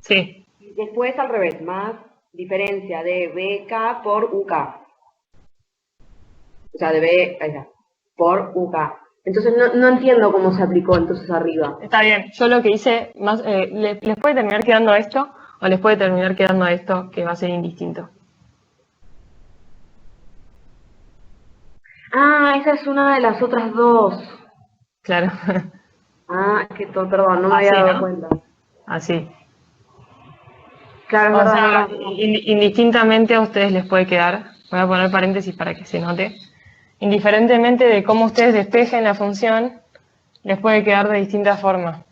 Sí. Y después al revés, más diferencia de bk por uk. O sea, de b, ahí está, por uk. Entonces no entiendo cómo se aplicó entonces arriba. Está bien. Yo lo que hice, más les puede terminar quedando esto, o les puede terminar quedando esto, que va a ser indistinto. Ah, esa es una de las otras dos. Claro. Ah, perdón, no me había Así, dado ¿no? cuenta. Así. Claro, es O verdad, es sea, verdad. indistintamente a ustedes les puede quedar, voy a poner paréntesis para que se note, indiferentemente de cómo ustedes despejen la función, les puede quedar de distintas formas.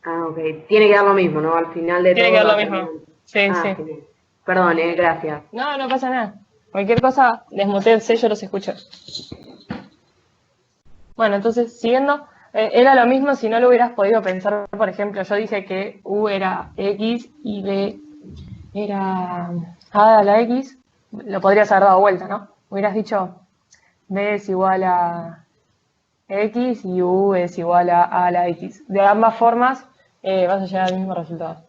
Ah, ok. Tiene que dar lo mismo, ¿no? Al final de Tiene que todo dar va lo a mismo. terminar. Sí, Ah, sí. genial. Perdón, gracias. No, no pasa nada. Cualquier cosa, les mutéense, yo los escucho. Bueno, entonces, siguiendo, era lo mismo si no lo hubieras podido pensar. Por ejemplo, yo dije que u era x y b era a la x, lo podrías haber dado vuelta, ¿no? Hubieras dicho b es igual a x y u es igual a la x. De ambas formas vas a llegar al mismo resultado.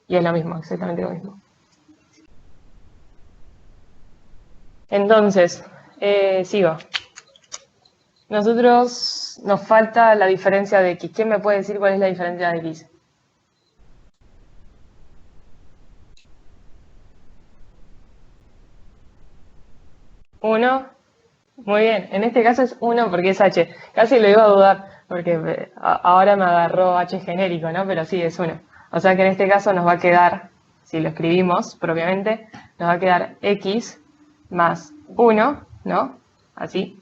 Y es lo mismo, exactamente lo mismo. Entonces, sigo. Nosotros nos falta la diferencia de x. ¿Quién me puede decir cuál es la diferencia de x? ¿1? Muy bien. En este caso es 1 porque es h. Casi lo iba a dudar porque ahora me agarró h genérico, ¿no? Pero sí, es 1. O sea que en este caso nos va a quedar, si lo escribimos propiamente, nos va a quedar x más 1, ¿no? Así,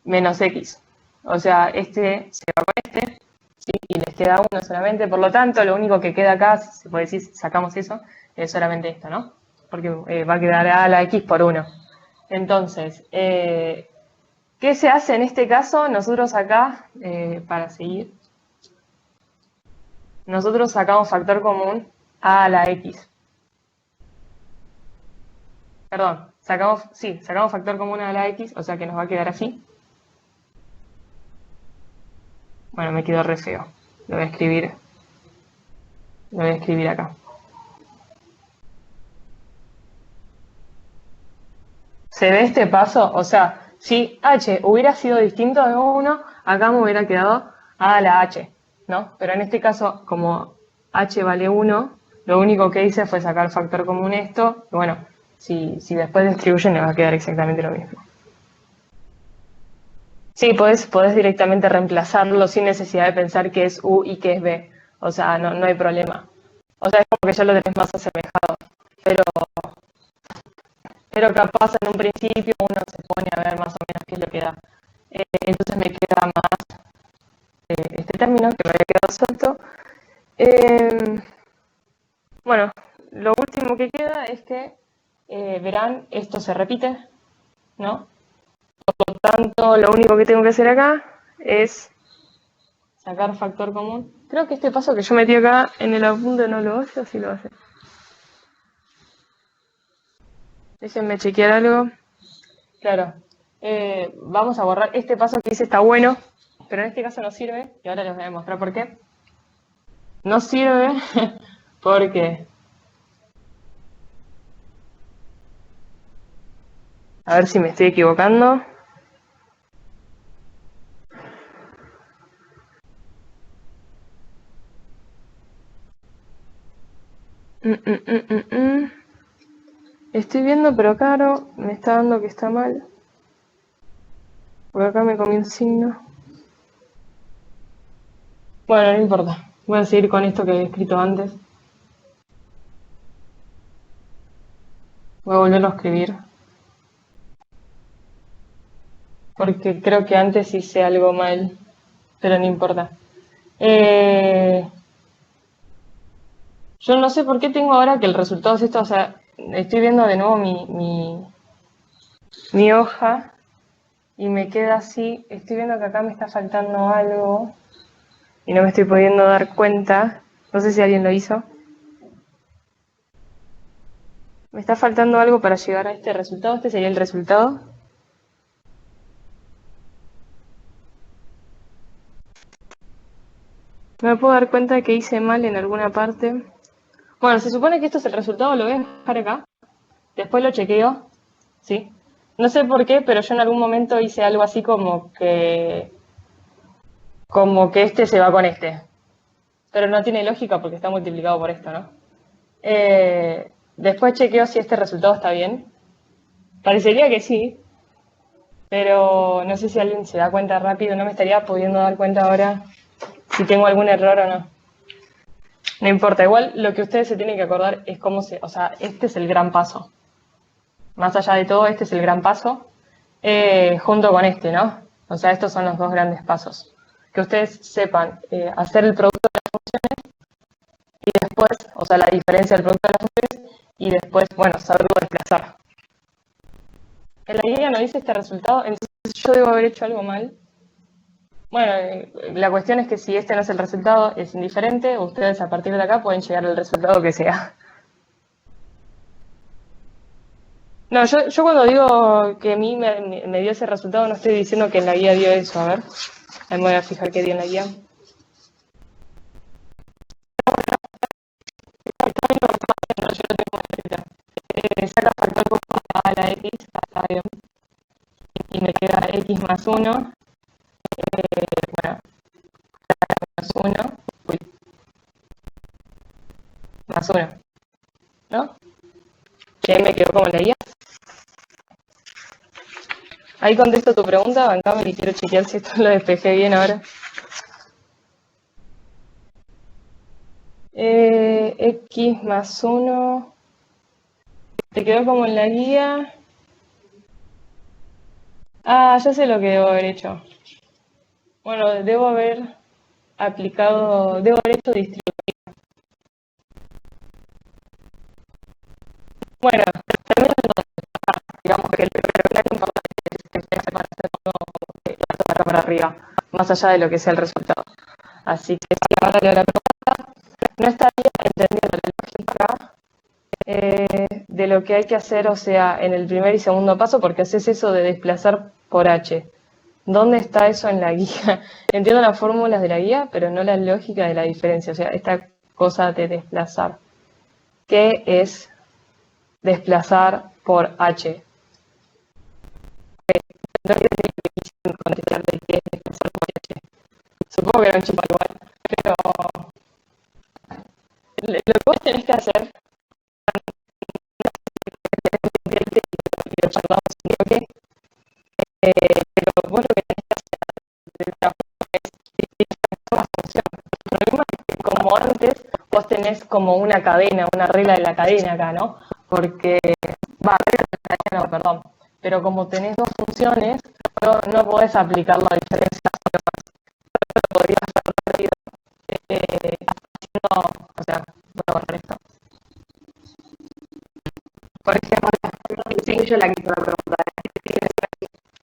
menos x. O sea, este se va con este, ¿sí? Y les queda 1 solamente. Por lo tanto, lo único que queda acá, si se puede decir, sacamos eso, es solamente esto, ¿no? Porque va a quedar a la x por 1. Entonces, ¿qué se hace en este caso? Nosotros acá, para seguir, nosotros sacamos factor común a la x. Perdón, sacamos factor común a la x, o sea que nos va a quedar así. Bueno, me quedó re feo. Lo voy a escribir acá. ¿Se ve este paso? O sea, si h hubiera sido distinto de 1, acá me hubiera quedado a la h, ¿no? Pero en este caso, como h vale 1, lo único que hice fue sacar factor común esto, y bueno, si después distribuyen le va a quedar exactamente lo mismo. Sí, podés directamente reemplazarlo sin necesidad de pensar que es u y que es b. O sea, no hay problema. O sea, es como que ya lo tenés más asemejado. Pero capaz en un principio uno se pone a ver más o menos qué es lo que da. Entonces me queda más este término que me había quedado suelto. Bueno, lo último que queda es que verán, esto se repite, ¿no? Por lo tanto, lo único que tengo que hacer acá es sacar factor común. Creo que este paso que yo metí acá en el apunte no lo hace, o sí lo hace. Déjenme chequear algo. Claro, vamos a borrar este paso que hice, está bueno, pero en este caso no sirve, y ahora les voy a demostrar por qué. No sirve porque... A ver si me estoy equivocando. Estoy viendo, pero claro, me está dando que está mal. Porque acá me comí un signo. Bueno, no importa. Voy a seguir con esto que he escrito antes. Voy a volverlo a escribir. Porque creo que antes hice algo mal. Pero no importa. Yo no sé por qué tengo ahora que el resultado es esto. O sea, estoy viendo de nuevo mi hoja. Y me queda así. Estoy viendo que acá me está faltando algo. Y no me estoy pudiendo dar cuenta. No sé si alguien lo hizo. Me está faltando algo para llegar a este resultado. Este sería el resultado. Me puedo dar cuenta de que hice mal en alguna parte. Bueno, se supone que esto es el resultado. Lo voy a dejar acá. Después lo chequeo. ¿Sí? No sé por qué, pero yo en algún momento hice algo así como que este se va con este. Pero no tiene lógica porque está multiplicado por esto, ¿no? Después chequeo si este resultado está bien. Parecería que sí, pero no sé si alguien se da cuenta rápido. No me estaría pudiendo dar cuenta ahora si tengo algún error o no. No importa, igual lo que ustedes se tienen que acordar es cómo se... O sea, este es el gran paso. Más allá de todo, este es el gran paso. Junto con este, ¿no? O sea, estos son los dos grandes pasos. Que ustedes sepan hacer el producto de las funciones y después, o sea, la diferencia del producto de las funciones y después, bueno, saberlo desplazar. En la guía no dice este resultado, entonces yo debo haber hecho algo mal. Bueno, la cuestión es que si este no es el resultado, es indiferente. Ustedes a partir de acá pueden llegar al resultado que sea. No, yo cuando digo que a mí me dio ese resultado, no estoy diciendo que en la guía dio eso. A ver, ahí me voy a fijar qué dio en la guía. Saca factor común a la x, está bien. Y me queda x más 1. Bueno, más 1. Uy, más 1. ¿No? Que ahí me quedó como en la guía. Ahí contesto tu pregunta, bancame que quiero chequear si esto lo despejé bien ahora. X más 1. ¿Te quedó como en la guía? Ah, ya sé lo que debo haber hecho. Bueno, debo haber aplicado, debo haber hecho distribuir. Bueno, también digamos que lo que importante es que empiece para hacer la acá para arriba, más allá de lo que sea el resultado. Así que si ahora leo la pregunta, no estaría entendiendo la lógica de lo que hay que hacer, o sea, en el primer y segundo paso, porque haces eso de desplazar por h. ¿Dónde está eso en la guía? Entiendo las fórmulas de la guía, pero no la lógica de la diferencia, o sea, esta cosa de desplazar. ¿Qué es desplazar por h? No quiero contestarte qué es desplazar por h. Supongo que era un chico igual, pero lo que vos tenés que hacer y lo charlamos un toque, pero vos lo que tenés que hacer de trabajo es desplazar la función. El problema es que como antes vos tenés como una cadena, una regla de la cadena acá, ¿no? Porque, regla de la cadena no, perdón, pero como tenés dos funciones, no podés aplicar la diferencia solo podrías hacer rápido haciendo, o sea, voy a borrar esto. Por ejemplo, yo la que hizo la pregunta.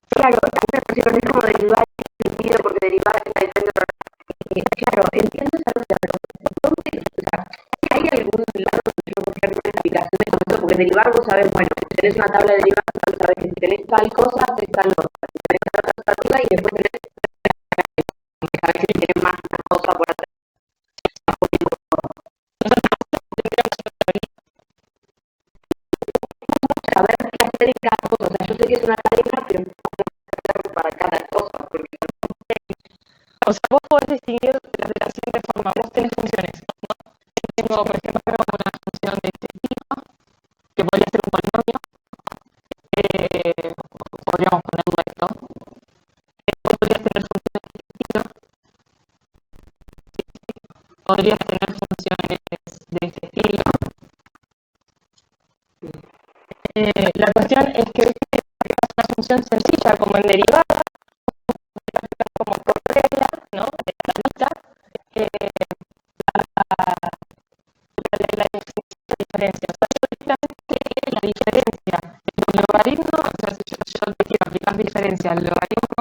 Claro, a mí me pareció que es como derivar en sentido, porque derivar es una diferencia. Claro, entiendo esa cosa, pero o sea, ¿hay algún lado donde yo podría hacer una aplicación de concepto? Porque derivar vos sabés, bueno, si tenés una tabla de derivadas, sabés que si tenés tal cosa, haces tal otra. Si tenés tal cosa arriba y después tenés, sabés que si tenés más una cosa por atrás. Saber qué hacer en cada cosa. O sea, yo sé que es una tarea, pero no sé para cada cosa. Porque... O sea, vos podés distinguir de la siguiente forma. Vos tenés funciones, ¿no? Tengo, por ejemplo, una función de este tipo, que podría ser un polinomio. Podríamos ponerlo esto. Podrías tener funciones de este estilo. Podrías tener funciones de este estilo. La cuestión es que una función sencilla como en derivada, como por regla, ¿no? De la lista, la diferencia. O sea, yo directamente la diferencia del logaritmo, o sea, si yo te quiero aplicar diferencia al logaritmo,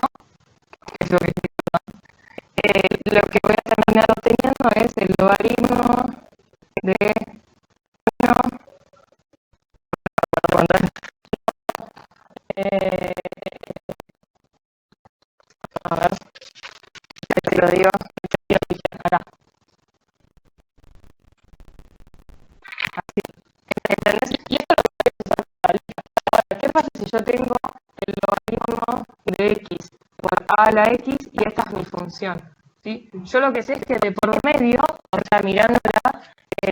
¿no? Que es lo que voy a terminar obteniendo es el logaritmo de 1, a ver, te lo digo, acá. Así. ¿Entendés? Y esto lo puedes usar para ahora, ¿qué pasa si yo tengo el logaritmo de x por a a la x y esta es mi función? ¿Sí? Yo lo que sé es que de por medio, o sea, mirándola,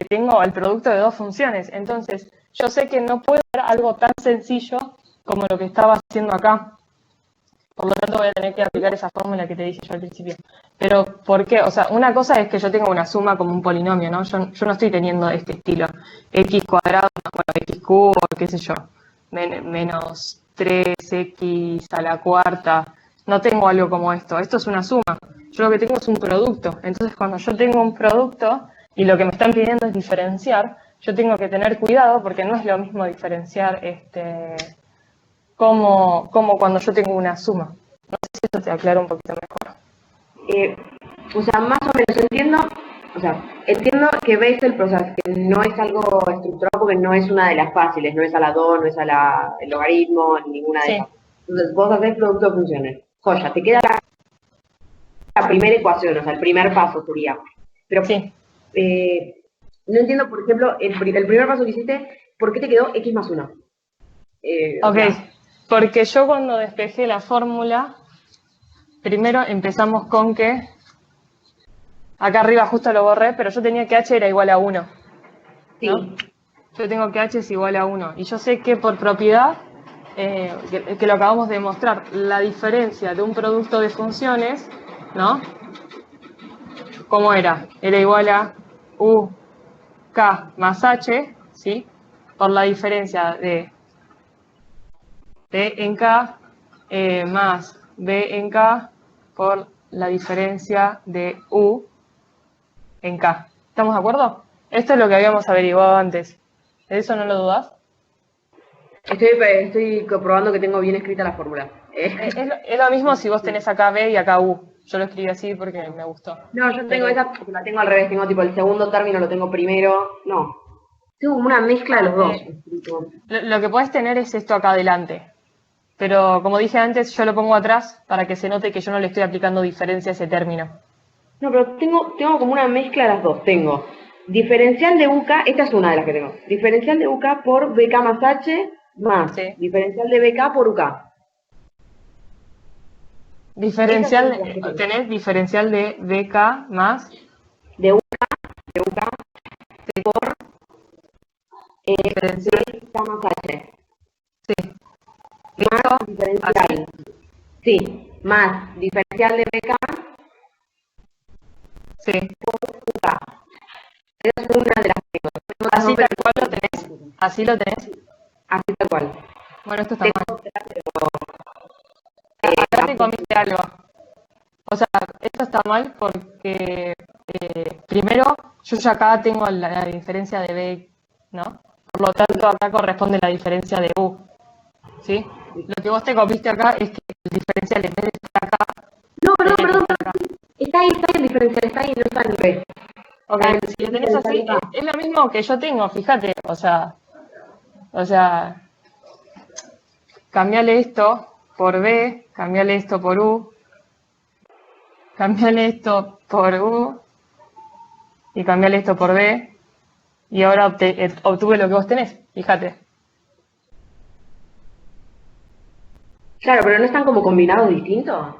tengo el producto de dos funciones. Entonces, yo sé que no puedo hacer algo tan sencillo como lo que estaba haciendo acá. Por lo tanto, voy a tener que aplicar esa fórmula que te dije yo al principio. Pero, ¿por qué? O sea, una cosa es que yo tenga una suma como un polinomio, ¿no? Yo no estoy teniendo este estilo. X cuadrado, bueno, x cubo, qué sé yo. Menos 3x a la cuarta. No tengo algo como esto. Esto es una suma. Yo lo que tengo es un producto. Entonces, cuando yo tengo un producto y lo que me están pidiendo es diferenciar, yo tengo que tener cuidado porque no es lo mismo diferenciar como cuando yo tengo una suma. No sé si esto te aclara un poquito mejor. O sea, más o menos entiendo que ves el proceso, que no es algo estructurado porque no es una de las fáciles, no es a la 2, no es a el logaritmo, ninguna de esas. Entonces vos haces producto de funciones. Joya, te queda la primera ecuación, o sea, el primer paso sería. Pero sí. No entiendo, por ejemplo, el primer paso que hiciste, ¿por qué te quedó x más 1? Ok, porque yo cuando despejé la fórmula, primero empezamos con que, acá arriba justo lo borré, pero yo tenía que h era igual a 1. ¿no? Sí. Yo tengo que h es igual a 1. Y yo sé que por propiedad, que lo acabamos de demostrar, la diferencia de un producto de funciones, ¿no? ¿Cómo era? Era igual a u k más h, ¿sí? Por la diferencia de b en k más b en k por la diferencia de u en k. ¿Estamos de acuerdo? Esto es lo que habíamos averiguado antes. ¿De eso no lo dudas? Estoy comprobando que tengo bien escrita la fórmula. Es lo mismo si vos tenés acá b y acá u. Yo lo escribí así porque me gustó. No, yo tengo esa, la tengo al revés, tengo tipo el segundo término lo tengo primero. No. Tengo como una mezcla de los dos. Lo que podés tener es esto acá adelante. Pero como dije antes, yo lo pongo atrás para que se note que yo no le estoy aplicando diferencia a ese término. No, pero tengo como una mezcla de las dos. Tengo diferencial de UK, esta es una de las que tengo. Diferencial de UK por BK más H más diferencial de BK por UK. Diferencial, tenés diferencial de BK más de UK por diferencial de BK más H. Sí. Más diferencial. Sí, más diferencial de BK por UK. Esa es una de las que tengo. Así tal cual lo tenés. Así lo tenés. Así tal cual. Bueno, esto está mal. Acá te comiste algo. O sea, esto está mal porque primero yo ya acá tengo la diferencia de B, ¿no? Por lo tanto, acá corresponde la diferencia de U. ¿Sí? Lo que vos te copiaste acá es que el diferencial en vez de estar acá, No, perdón, tenía que perdón. estar acá. Está ahí el diferencial, está ahí, no está en B. Ok, si lo tenés así, es lo mismo que yo tengo, fíjate, o sea, cambiale esto por B, cambiale esto por U, cambiale esto por U y cambiale esto por B, y ahora obtuve lo que vos tenés, fíjate. Claro, pero no están como combinados distintos.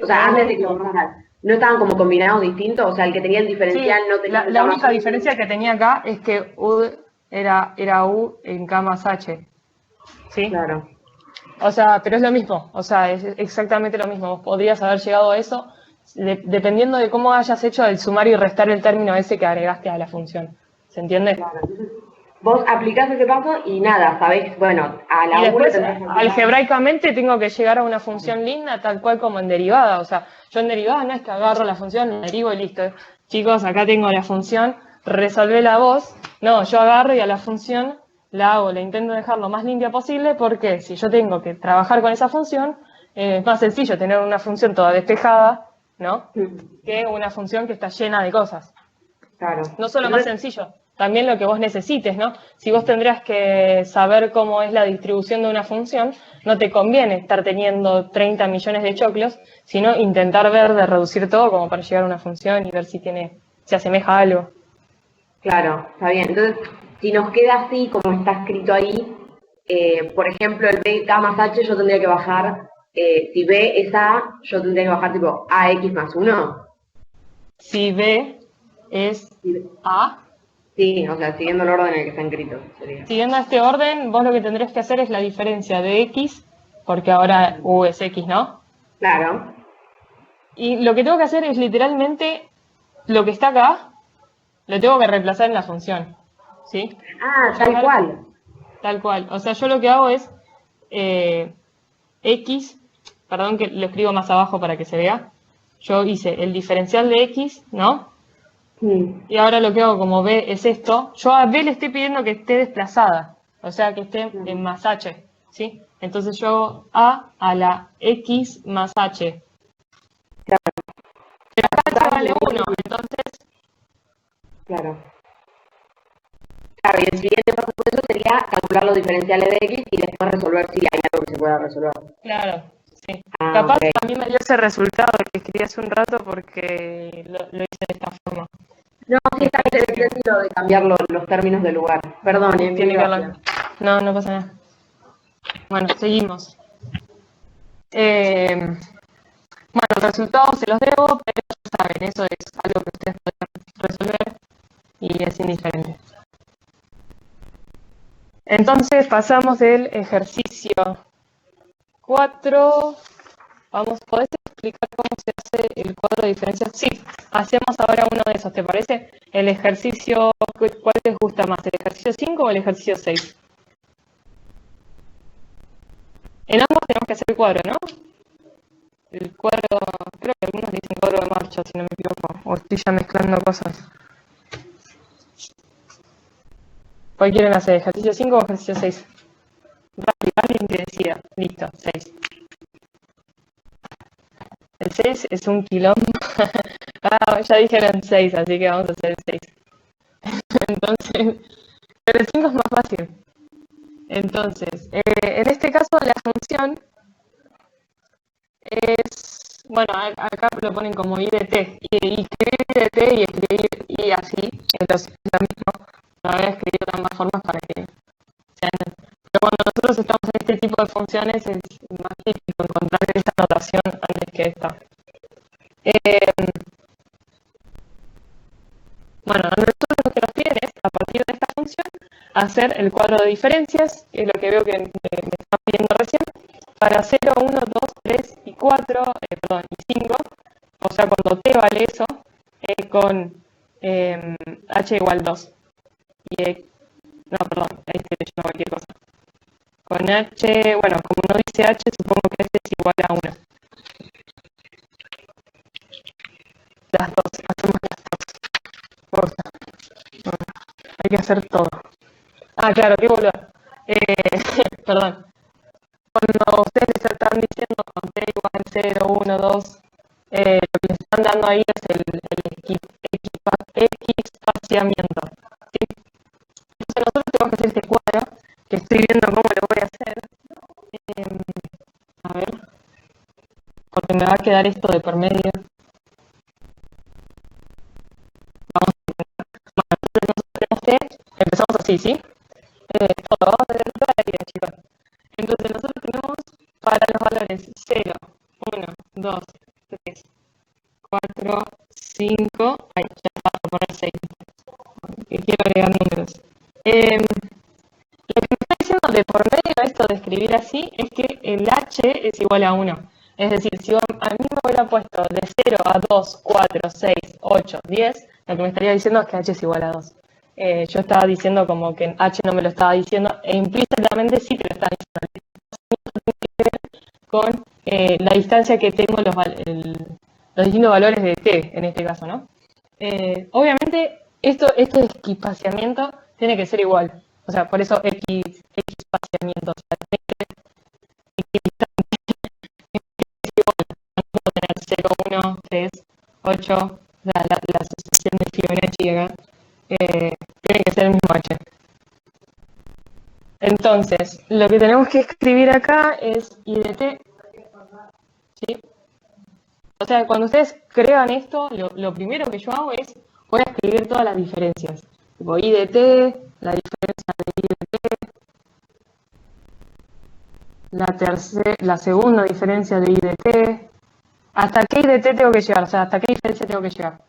O sea, antes de que lo borraras, ¿no estaban como combinados distintos? O sea, el que tenía el diferencial Sí, no tenía la K más única U. diferencia que tenía acá es que U era U en K más H, ¿sí? Claro. O sea, pero es lo mismo, o sea, es exactamente lo mismo. Vos podrías haber llegado a eso dependiendo de cómo hayas hecho el sumar y restar el término ese que agregaste a la función. ¿Se entiende? Claro. Entonces, vos aplicás ese paso y nada, sabés, bueno, a Y la U le después, tendrás que aplicar. algebraicamente, tengo que llegar a una función linda tal cual como en derivada. O sea, yo en derivada no es que agarro la función, la derivo y listo. Chicos, acá tengo la función, resolvéla vos. No, yo agarro y a la función la hago, la intento dejar lo más limpia posible porque si yo tengo que trabajar con esa función, es más sencillo tener una función toda despejada, ¿no? Que una función que está llena de cosas. Claro. No solo más Entonces, sencillo, también lo que vos necesites, ¿no? Si vos tendrías que saber cómo es la distribución de una función, no te conviene estar teniendo 30 millones de choclos, sino intentar ver de reducir todo como para llegar a una función y ver si se asemeja a algo. claro, está bien. Entonces, si nos queda así como está escrito ahí, por ejemplo, el B, K más H, yo tendría que bajar, si B es A, yo tendría que bajar tipo AX más 1. Si B es A, Sí, o sea, siguiendo el orden en el que está escrito, sería. siguiendo este orden, vos lo que tendrías que hacer es la diferencia de X, porque ahora U es X, ¿no? Claro. Y lo que tengo que hacer es literalmente lo que está acá, lo tengo que reemplazar en la función, ¿sí? Ah, Yo tal cual. tal cual. O sea, yo lo que hago es X, perdón que lo escribo más abajo para que se vea. Yo hice el diferencial de X, ¿no? Mm, Y ahora lo que hago como B es esto, yo a B le estoy pidiendo que esté desplazada, o sea, que esté en más H, ¿sí? Entonces yo hago A la X más H. Pero acá H vale 1, entonces, claro. Claro, y el siguiente paso por eso sería calcular los diferenciales de X y después resolver si hay algo que se pueda resolver. claro, sí. Ah, Capaz ok. a mí me dio ese resultado que escribí hace un rato porque lo hice de esta forma. No, sí Me está parece que interesante lo de cambiar los términos de lugar. Perdón, mil tiene que gracias. hablar. No, no pasa nada. Bueno, seguimos. Bueno, los resultados se los debo, pero ya saben, eso es algo que ustedes pueden resolver y es indiferente. Entonces pasamos del ejercicio 4. Vamos, ¿podés explicar cómo se hace el cuadro de diferencias? Sí, hacemos ahora uno de esos, ¿te parece? El ejercicio, ¿cuál les gusta más? ¿El ejercicio 5 o el ejercicio 6? En ambos tenemos que hacer el cuadro, ¿no? El cuadro, creo que algunos dicen cuadro de marcha, si no me equivoco, o estoy ya mezclando cosas. ¿Cuál quieren hacer? ¿Ejercicio 5 o ejercicio 6? Rápido, alguien que decida. Listo, 6. El 6 es un quilombo. Ya dijeron 6, así que vamos a hacer el 6. Entonces, pero el 5 es más fácil. Entonces, en este caso la función es, bueno, acá lo ponen como I de t. Y escribir I de t y escribir I así, es lo mismo. Lo voy a escribir de ambas formas para que sean. Pero cuando nosotros estamos en este tipo de funciones es más típico encontrar esta notación antes que esta. Bueno, nosotros lo que nos piden es, a partir de esta función, hacer el cuadro de diferencias, que es lo que veo que me están pidiendo recién, para 0, 1, 2, 3 y 4, perdón, y 5, o sea, cuando t vale eso, con h igual 2. Y, no, perdón, ahí estoy leyendo cualquier cosa. Con h, bueno, como no dice h, supongo que h es igual a 1. Las dos, hacemos las dos. Hay que hacer todo. Ah, claro, qué boludo. Perdón. Cuando ustedes les están diciendo con t igual 0, 1, 2, lo que les están dando ahí es el equipaciamiento. ¿Sí? Entonces nosotros tenemos que hacer este cuadro, que estoy viendo cómo lo voy a hacer. A ver, porque me va a quedar esto de por medio. Vamos a intentar. Bueno, entonces nosotros tenemos t, empezamos así, ¿sí? Todo, vamos a hacer toda la vida, chicos. Entonces nosotros tenemos para los valores 0, 1, 2, 3, 4, 5, ay, ya está, voy a poner 6, que quiero agregar números. Lo que me está diciendo de por medio de esto de escribir así es que el h es igual a 1. Es decir, si a mí me hubiera puesto de 0 a 2, 4, 6, 8, 10, lo que me estaría diciendo es que h es igual a 2. Yo estaba diciendo como que h no me lo estaba diciendo, e implícitamente sí te lo está diciendo. Con la distancia que tengo los distintos valores de t, en este caso, ¿no? Obviamente, este equipaciamiento tiene que ser igual. O sea, por eso equipaciamiento. O sea, tiene que ser equidistante. Es igual. No puedo tener 0, 1, 3, 8. La sucesión de Fibonacci acá. Tiene que ser el mismo h. Entonces, lo que tenemos que escribir acá es I de t. ¿Sí? O sea, cuando ustedes crean esto, lo primero que yo hago es, voy a escribir todas las diferencias. Tipo I de t, la diferencia de I de t, la segunda diferencia de I de t. ¿Hasta qué I de t tengo que llegar? O sea, ¿hasta qué diferencia tengo que llegar?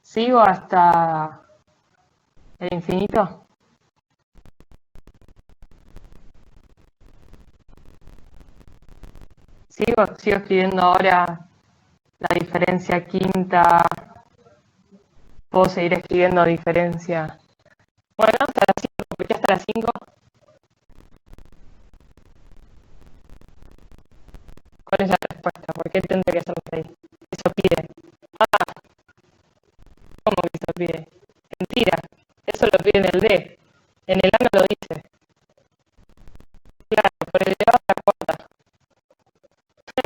¿Sigo hasta el infinito? Sigo escribiendo ahora la diferencia quinta. Puedo seguir escribiendo diferencia. Bueno, hasta las 5, ¿por qué hasta las 5? ¿Cuál es la respuesta? ¿Por qué tendría que ser 6? Eso pide. Ah, ¿cómo que eso pide? Mentira. Eso lo pide en el D. En el A no lo dice. Claro, por el D va a la cuarta.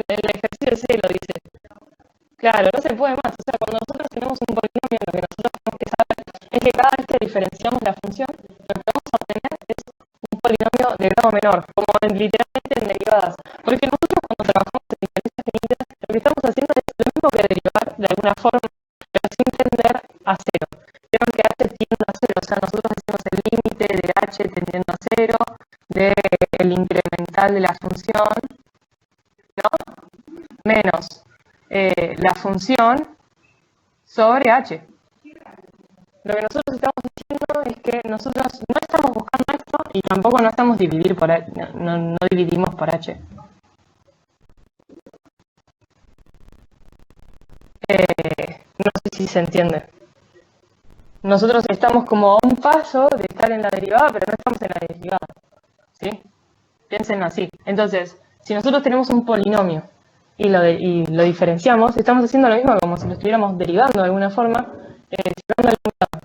En el ejercicio C lo dice. Claro, no se puede más. O sea, cuando nosotros tenemos un polinomio, lo que nosotros tenemos que saber es que cada vez que diferenciamos la función, lo que vamos a obtener es un polinomio de grado menor, como literalmente en derivadas. Porque nosotros cuando trabajamos en diferencias finitas, lo que estamos haciendo es lo mismo que derivar de alguna forma, pero sin tender a cero. Vieron que h tiende a cero, o sea, nosotros decimos el límite de h tendiendo a cero, del incremental de la función, ¿no? Menos la función sobre h. Lo que nosotros estamos diciendo es que nosotros no estamos buscando esto y tampoco no estamos no dividimos por h. No sé si se entiende. Nosotros estamos como a un paso de estar en la derivada, pero no estamos en la derivada. ¿Sí? Piensen así. Entonces, si nosotros tenemos un polinomio y lo diferenciamos, estamos haciendo lo mismo como si lo estuviéramos derivando de alguna forma, sacando algún grado.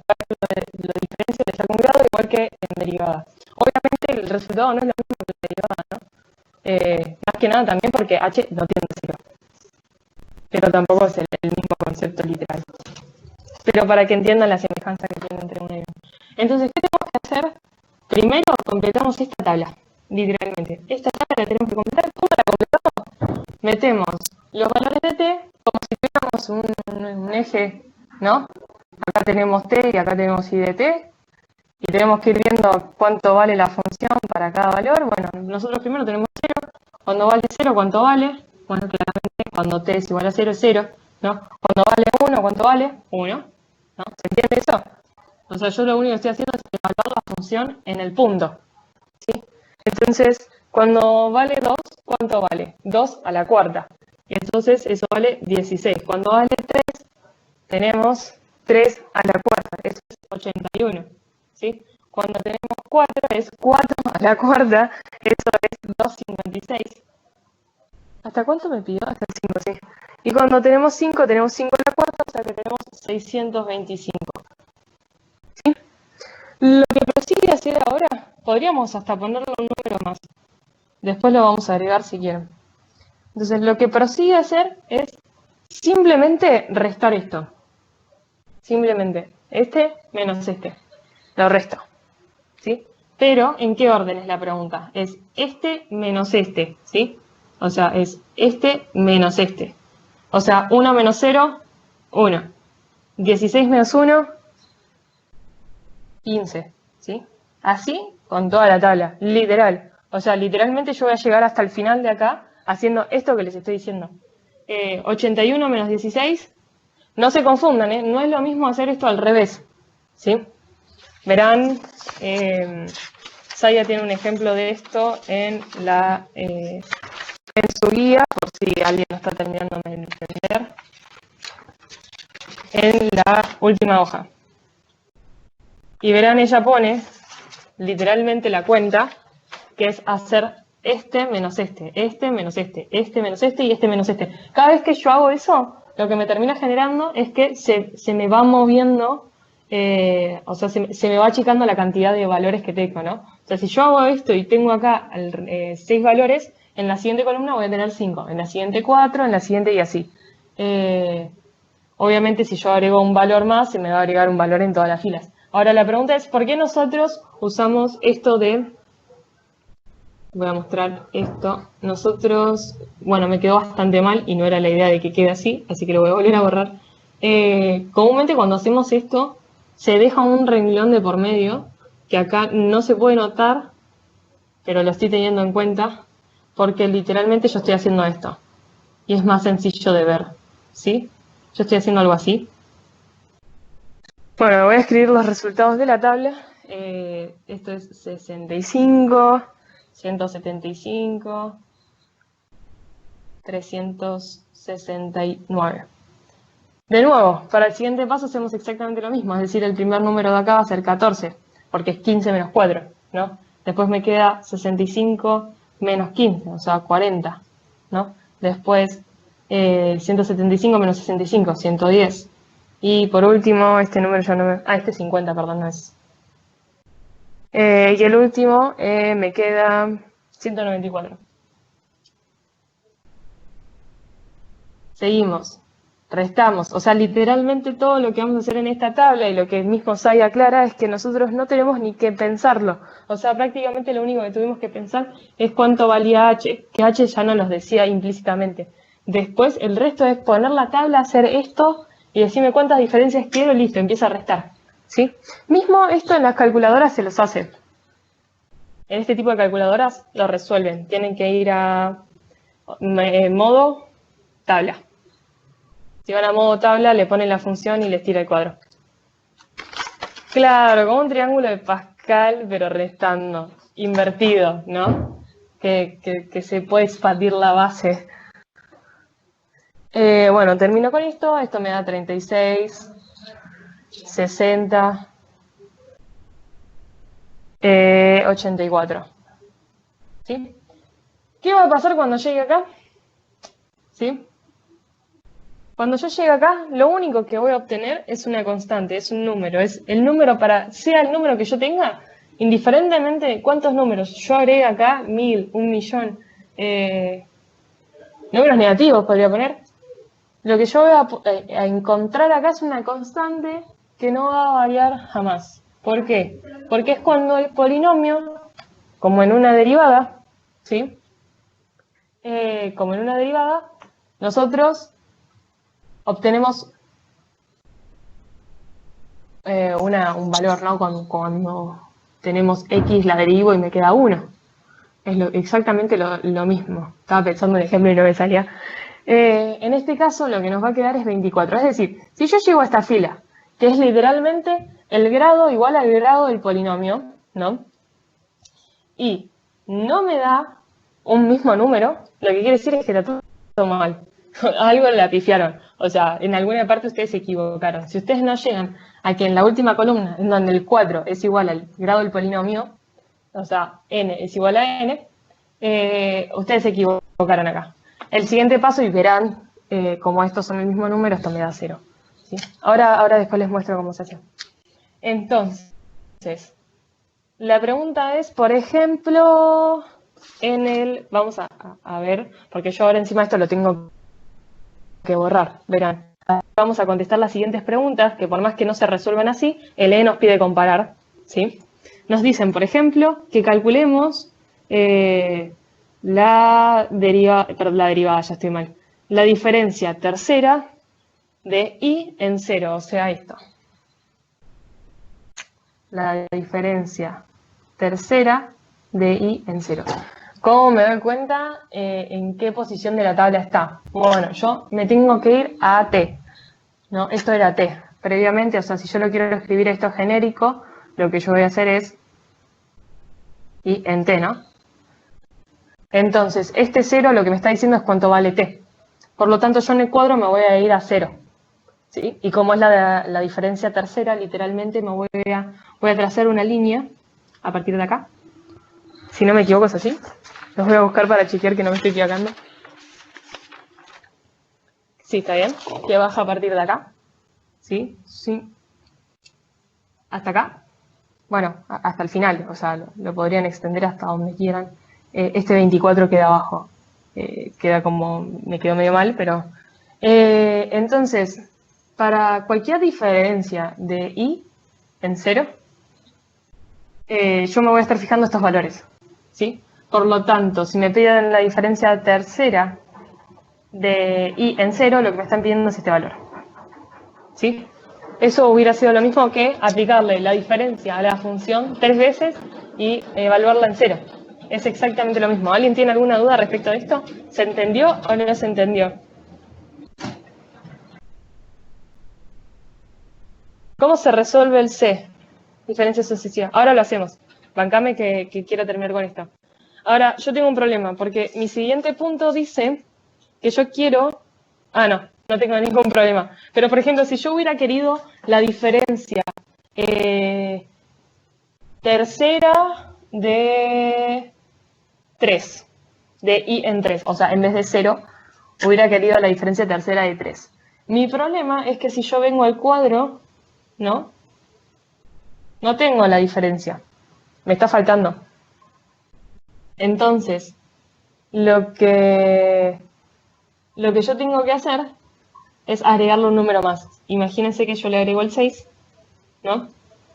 Lo diferencia de sacar un grado igual que en derivada. Obviamente el resultado no es lo mismo que la derivada, ¿no? Más que nada también porque h no tiende a cero. Pero tampoco es el mismo concepto literal. Pero para que entiendan la semejanza que tiene entre uno y uno. Entonces, ¿qué tenemos que hacer? Primero completamos esta tabla, literalmente. Esta tabla la tenemos que completar. ¿Cómo la completamos? Metemos los valores de t como si tuviéramos un eje, ¿no? Acá tenemos t y acá tenemos i de t. Y tenemos que ir viendo cuánto vale la función para cada valor. Bueno, nosotros primero tenemos 0. Cuando vale 0, ¿cuánto vale? Bueno, claramente cuando t es igual a 0, es 0. ¿No? Cuando vale 1, ¿cuánto vale? 1. ¿No? ¿Se entiende eso? O sea, yo lo único que estoy haciendo es evaluar la función en el punto. ¿Sí? Entonces, cuando vale 2, ¿cuánto vale? 2 a la cuarta. Y entonces eso vale 16. Cuando vale 3, tenemos 3 a la cuarta. Eso es 81. ¿Sí? Cuando tenemos 4, es 4 a la cuarta. Eso es 256. ¿Hasta cuánto me pidió? Hasta el 5, sí. Y cuando tenemos 5 a la cuarta, o sea que tenemos 625. ¿Sí? Lo que prosigue hacer ahora Podríamos hasta ponerle un número más. Después lo vamos a agregar si quieren. Entonces, lo que prosigue a hacer es simplemente restar esto. Simplemente este menos este. Lo resto. ¿Sí? Pero, ¿en qué orden es la pregunta? Es este menos este. ¿Sí? O sea, es este menos este. O sea, 1 menos 0, 1. 16 menos 1, 15. ¿Sí? Así con toda la tabla. Literal. O sea, literalmente yo voy a llegar hasta el final de acá haciendo esto que les estoy diciendo. 81 menos 16. No se confundan, ¿eh? No es lo mismo hacer esto al revés. ¿Sí? Verán, Saya tiene un ejemplo de esto en su guía, por si alguien no está terminando de entender, en la última hoja. Y verán, ella pone literalmente la cuenta, que es hacer este menos este, este menos este, este menos este y este menos este. Cada vez que yo hago eso, lo que me termina generando es que se me va moviendo, o sea, se me va achicando la cantidad de valores que tengo, ¿no? O sea, si yo hago esto y tengo acá 6 valores, en la siguiente columna voy a tener 5, en la siguiente 4, en la siguiente y así. Obviamente, si yo agrego un valor más, se me va a agregar un valor en todas las filas. Ahora, la pregunta es, ¿por qué nosotros usamos esto de... Voy a mostrar esto. Nosotros, bueno, me quedó bastante mal y no era la idea de que quede así, así que lo voy a volver a borrar. Comúnmente cuando hacemos esto, se deja un renglón de por medio, que acá no se puede notar, pero lo estoy teniendo en cuenta, porque literalmente yo estoy haciendo esto. Y es más sencillo de ver, ¿sí? Yo estoy haciendo algo así. Bueno, voy a escribir los resultados de la tabla. Esto es 65... 175, 369. De nuevo, para el siguiente paso hacemos exactamente lo mismo, es decir, el primer número de acá va a ser 14, porque es 15 menos 4, ¿no? Después me queda 65 menos 15, o sea, 40, ¿no? Después 175 menos 65, 110. Y por último, este número ya no me... este 50, perdón, no es... y el último me queda 194. Seguimos, restamos. O sea, literalmente todo lo que vamos a hacer en esta tabla y lo que mismo Sai aclara es que nosotros no tenemos ni que pensarlo. O sea, prácticamente lo único que tuvimos que pensar es cuánto valía H, que H ya nos los decía implícitamente. Después, el resto es poner la tabla, hacer esto y decirme cuántas diferencias quiero y listo, empieza a restar. ¿Sí? Mismo esto en las calculadoras se los hace. En este tipo de calculadoras lo resuelven. Tienen que ir a modo tabla. Si van a modo tabla, le ponen la función y les tira el cuadro. Claro, como un triángulo de Pascal, pero restando. Invertido, ¿no? Que se puede expandir la base. Bueno, termino con esto. Esto me da 36, 60, 84. ¿Sí? ¿Qué va a pasar cuando llegue acá? ¿Sí? Cuando yo llegue acá, lo único que voy a obtener es una constante, es un número. Es el número sea el número que yo tenga, indiferentemente de cuántos números yo agregue acá, 1000, 1.000.000, números negativos podría poner. Lo que yo voy a encontrar acá es una constante que no va a variar jamás. ¿Por qué? Porque es cuando el polinomio, como en una derivada, ¿sí? Como en una derivada, nosotros obtenemos un valor, ¿no? Cuando tenemos x la derivo y me queda 1. Es exactamente lo mismo. Estaba pensando en el ejemplo y no me salía. En este caso lo que nos va a quedar es 24. Es decir, si yo llego a esta fila, que es literalmente el grado igual al grado del polinomio, ¿no? Y no me da un mismo número, lo que quiere decir es que está todo mal. Algo la pifiaron. O sea, en alguna parte ustedes se equivocaron. Si ustedes no llegan a que en la última columna, en donde el 4 es igual al grado del polinomio, o sea, n es igual a n, ustedes se equivocaron acá. El siguiente paso, y verán, como estos son el mismo número, esto me da 0. ¿Sí? Ahora después les muestro cómo se hace. Entonces, La pregunta es, por ejemplo, en el... Vamos a ver, porque yo ahora encima esto lo tengo que borrar, verán. Vamos a contestar las siguientes preguntas, que por más que no se resuelvan así, el E nos pide comparar, ¿sí? Nos dicen, por ejemplo, que calculemos la derivada, ya estoy mal. La diferencia tercera de I en 0, o sea, esto. La diferencia tercera de I en 0. ¿Cómo me doy cuenta en qué posición de la tabla está? Bueno, yo me tengo que ir a T, ¿no? Esto era T. Previamente, o sea, si yo lo quiero escribir esto genérico, lo que yo voy a hacer es I en T, ¿no? Entonces, este 0 lo que me está diciendo es cuánto vale T. Por lo tanto, yo en el cuadro me voy a ir a 0. ¿Sí? Y como es la diferencia tercera, literalmente me voy a trazar una línea a partir de acá. Si no me equivoco es así. Los voy a buscar para chequear que no me estoy equivocando. Sí, está bien. Que baja a partir de acá. ¿Sí? Sí. ¿Hasta acá? Bueno, hasta el final. O sea, lo podrían extender hasta donde quieran. Este 24 queda abajo. Queda como... Me quedó medio mal, pero... entonces, para cualquier diferencia de I en 0, yo me voy a estar fijando estos valores, ¿sí? Por lo tanto, si me piden la diferencia tercera de I en 0, lo que me están pidiendo es este valor, ¿sí? Eso hubiera sido lo mismo que aplicarle la diferencia a la función 3 veces y evaluarla en 0. Es exactamente lo mismo. ¿Alguien tiene alguna duda respecto a esto? ¿Se entendió o no se entendió? ¿Cómo se resuelve el C? Diferencia sucesiva. Ahora lo hacemos. Bancame que quiero terminar con esto. Ahora, yo tengo un problema, porque mi siguiente punto dice que yo quiero... Ah, no tengo ningún problema. Pero, por ejemplo, si yo hubiera querido la diferencia tercera de 3, de I en 3, o sea, en vez de 0, hubiera querido la diferencia tercera de 3. Mi problema es que si yo vengo al cuadro, ¿no? No tengo la diferencia. Me está faltando. Entonces, lo que yo tengo que hacer es agregarle un número más. Imagínense que yo le agrego el 6, ¿no?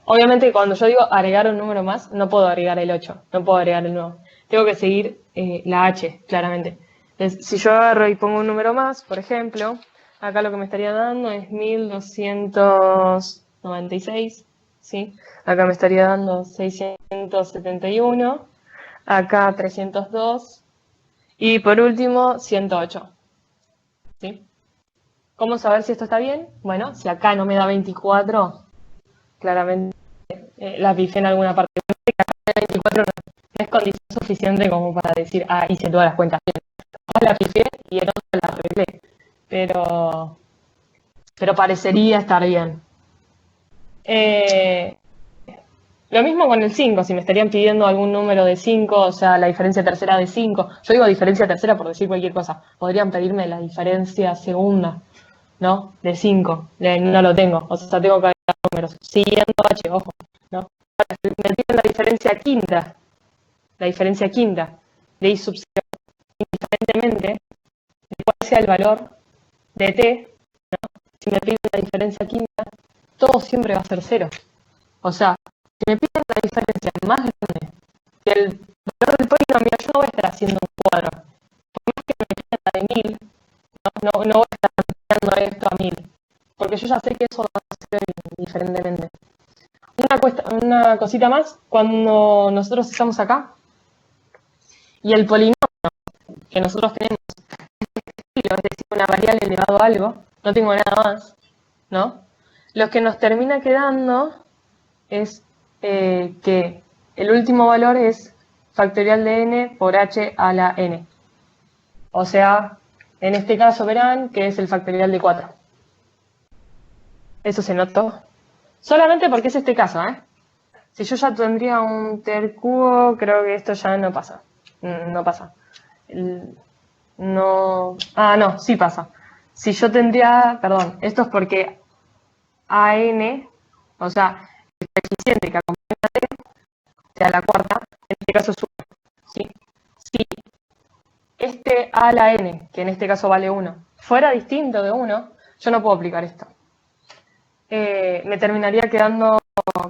Obviamente cuando yo digo agregar un número más, no puedo agregar el 8, no puedo agregar el 9. Tengo que seguir la H, claramente. Entonces, si yo agarro y pongo un número más, por ejemplo, acá lo que me estaría dando es 1296, ¿sí? Acá me estaría dando 671, acá 302 y por último 108, ¿sí? ¿Cómo saber si esto está bien? Bueno, si acá no me da 24, claramente la pifié en alguna parte. 24 no es condición suficiente como para decir, hice todas las cuentas bien. La pifié y en otra la arreglé. Pero parecería estar bien. Lo mismo con el 5, si me estarían pidiendo algún número de 5, o sea, la diferencia tercera de 5. Yo digo diferencia tercera por decir cualquier cosa. Podrían pedirme la diferencia segunda, ¿no? De 5. No lo tengo, o sea, tengo que agregar números. Siguiendo H, ojo, ¿no? Me piden la diferencia quinta de I sub 0, indiferentemente de cuál sea el valor de T, ¿no? Si me piden la diferencia quinta, todo siempre va a ser 0. O sea, si me piden la diferencia más grande que el valor del polinomio, yo no voy a estar haciendo un cuadro. Por más que me pidan la de 1000, no voy a estar ampliando esto a 1000. Porque yo ya sé que eso va a ser indiferentemente. Una cosita más, cuando nosotros estamos acá y el polinomio que nosotros tenemos es decir, una variable elevado a algo, no tengo nada más, ¿no? Lo que nos termina quedando es que el último valor es factorial de n por h a la n. O sea, en este caso verán que es el factorial de 4. ¿Eso se notó? Solamente porque es este caso, ¿eh? Si yo ya tendría un tercubo, creo que esto ya no pasa. No pasa. No. No, sí pasa. Si yo tendría, perdón, esto es porque AN, o sea, el coeficiente que acompaña a T, sea la cuarta, en este caso es 1. ¿Sí? Si este a a la n, que en este caso vale 1, fuera distinto de 1, yo no puedo aplicar esto. Me terminaría quedando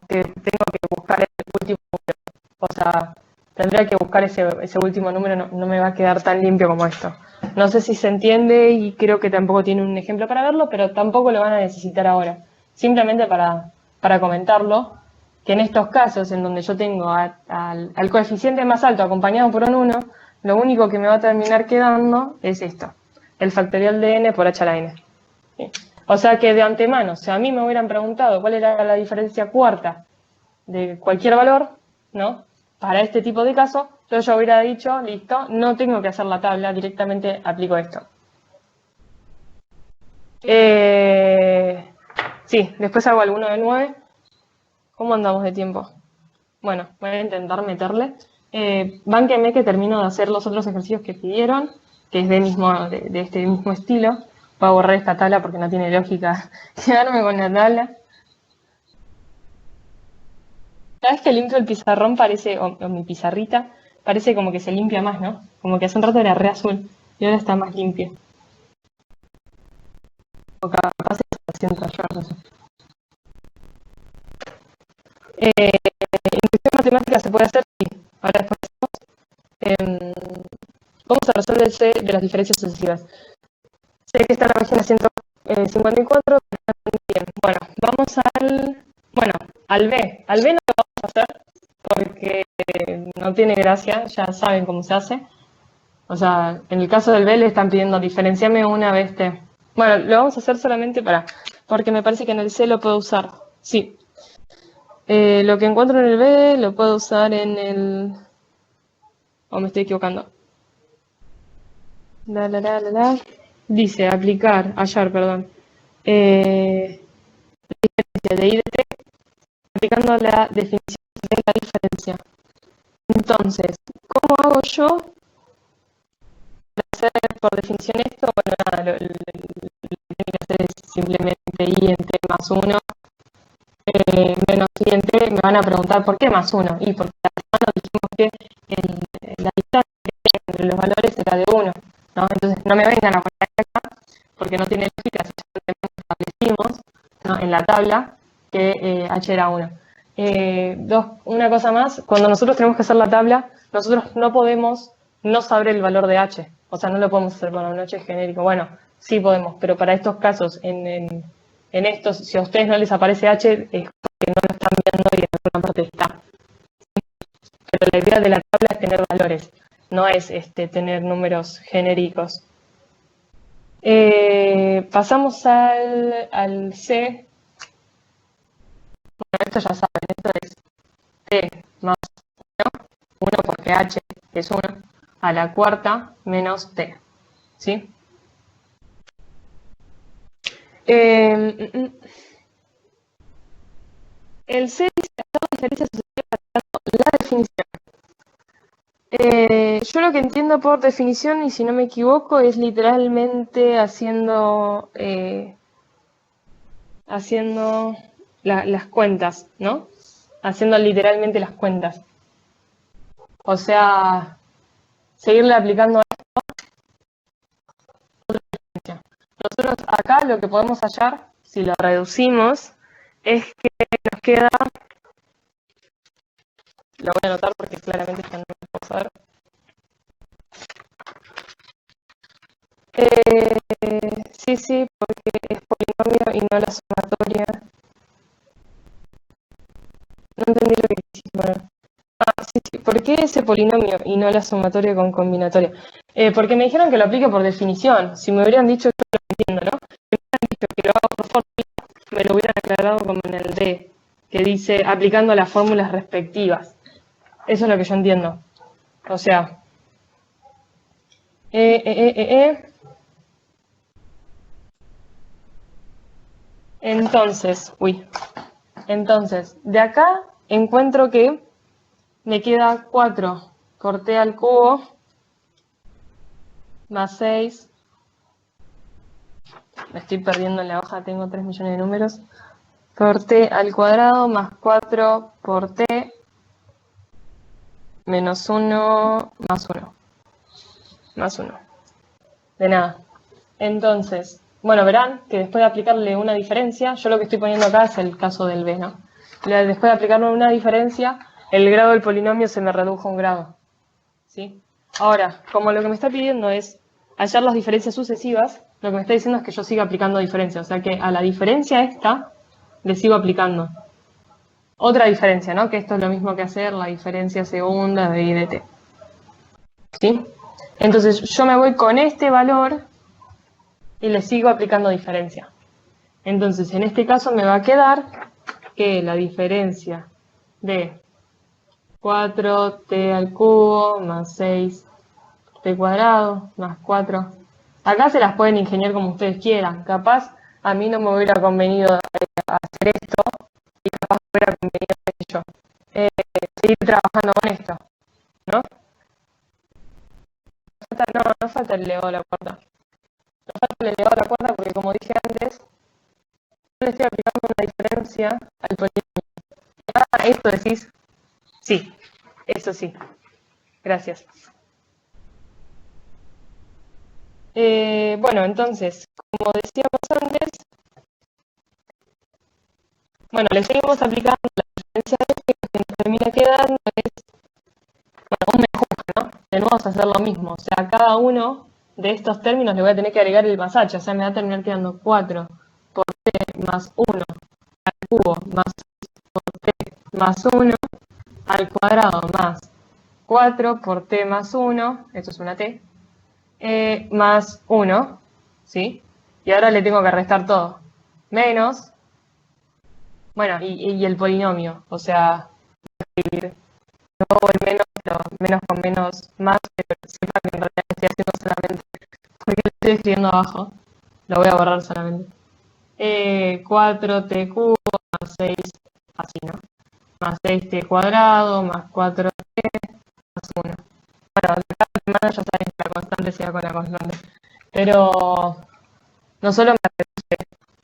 que tengo que buscar el último número. O sea, tendría que buscar ese último número, no me va a quedar tan limpio como esto. No sé si se entiende y creo que tampoco tiene un ejemplo para verlo, pero tampoco lo van a necesitar ahora. Simplemente para comentarlo, que en estos casos en donde yo tengo al coeficiente más alto acompañado por un 1, lo único que me va a terminar quedando es esto, el factorial de n por h a la n. ¿Sí? O sea que de antemano, si a mí me hubieran preguntado cuál era la diferencia cuarta de cualquier valor, ¿no? Para este tipo de caso, yo hubiera dicho, listo, no tengo que hacer la tabla, directamente aplico esto. Sí, después hago alguno de 9. ¿Cómo andamos de tiempo? Bueno, voy a intentar meterle. Bánquenme que termino de hacer los otros ejercicios que pidieron, que es de este mismo estilo. Voy a borrar esta tabla porque no tiene lógica quedarme con la tabla. Cada vez que limpio el pizarrón parece, o mi pizarrita, parece como que se limpia más, ¿no? Como que hace un rato era re azul y ahora está más limpio. O capaz está haciendo yo, no sé. Inducción matemática se puede hacer, sí. Ahora después vamos a resolver el C de las diferencias sucesivas. Sé que está en la página 154, bien. Bueno, vamos al B. Al B no lo vamos a hacer porque no tiene gracia, ya saben cómo se hace. O sea, en el caso del B le están pidiendo diferenciame una vez T. Bueno, lo vamos a hacer solamente porque me parece que en el C lo puedo usar. Sí. Lo que encuentro en el B lo puedo usar en el... O me estoy equivocando. Dice hallar, perdón. Diferencia de I de T aplicando la definición de la diferencia. Entonces, ¿cómo hago yo para hacer por definición esto? Bueno, nada, lo que tengo que hacer es simplemente I en T más 1 menos I en T. Me van a preguntar ¿por qué más 1? Y porque nos dijimos que la distancia entre los valores era de 1, ¿no? Entonces no me vengan a poner acá porque no tiene lógica si ya establecimos, ¿no?, en la tabla que h era 1. Una cosa más, cuando nosotros tenemos que hacer la tabla, nosotros no podemos no saber el valor de h, o sea, no lo podemos hacer para un h genérico. Bueno, sí podemos, pero para estos casos, en estos, si a ustedes no les aparece h, es porque no lo están viendo y en alguna parte está. Pero la idea de la tabla es tener valores, no es tener números genéricos. Pasamos al C. Bueno, esto ya saben, esto es T más 1 porque H es 1 a la cuarta menos T. ¿Sí? El C dice la diferencia sucesiva la definición. Yo lo que entiendo por definición, y si no me equivoco, es literalmente haciendo las cuentas, ¿no? Haciendo literalmente las cuentas. O sea, seguirle aplicando esto. Nosotros acá lo que podemos hallar, si lo reducimos, es que nos queda... Lo voy a anotar porque claramente esto no lo puedo saber. Sí, porque es polinomio y no la sumatoria. No entendí lo que quisiste poner. Sí. ¿Por qué ese polinomio y no la sumatoria con combinatoria? Porque me dijeron que lo aplique por definición. Si me hubieran dicho, yo lo entiendo, ¿no? Si me hubieran dicho que lo hago por fórmula, me lo hubieran aclarado como en el D, que dice aplicando las fórmulas respectivas. Eso es lo que yo entiendo. O sea, Entonces, de acá encuentro que me queda 4 por T al cubo más 6. Me estoy perdiendo en la hoja, tengo 3 millones de números. Por T al cuadrado más 4 por T menos 1 más 1. Más 1. De nada. Entonces, bueno, verán que después de aplicarle una diferencia, yo lo que estoy poniendo acá es el caso del b, ¿no? Después de aplicarle una diferencia, el grado del polinomio se me redujo un grado. ¿Sí? Ahora, como lo que me está pidiendo es hallar las diferencias sucesivas, lo que me está diciendo es que yo siga aplicando diferencias. O sea que a la diferencia esta le sigo aplicando otra diferencia, ¿no? Que esto es lo mismo que hacer la diferencia segunda de I de t. ¿Sí? Entonces yo me voy con este valor y le sigo aplicando diferencia. Entonces en este caso me va a quedar que la diferencia de 4t al cubo más 6t cuadrado más 4. Acá se las pueden ingeniar como ustedes quieran. Capaz a mí no me hubiera convenido hacer esto y capaz me hubiera convenido, qué sé yo, seguir trabajando con esto, ¿no? No falta el elevado a la cuarta. No falta el elevado a la cuarta porque, como dije antes, yo le estoy aplicando una diferencia al polinomio. Ah, esto decís, sí, eso sí. Gracias. Bueno, entonces, como decíamos antes, bueno, le seguimos aplicando la diferencia de este, que nos termina quedando es, bueno, un mejunje, ¿no? De nuevo vamos a hacer lo mismo, o sea, a cada uno de estos términos le voy a tener que agregar el más h, o sea, me va a terminar quedando 4 por t más 1 al cubo más 6 por t más 1 al cuadrado más 4 por t más 1, esto es una t, más 1, ¿sí? Y ahora le tengo que restar todo. Menos, bueno, y el polinomio, o sea, escribir no el menos, pero menos con menos más, pero sepa que en realidad estoy haciendo solamente, porque lo estoy escribiendo abajo, lo voy a borrar solamente. 4t cubo más 6, así, ¿no? Más 6t cuadrado más 4t más 1. Bueno, de cada semana ya saben que la constante sea con la constante. Pero no solo me reduce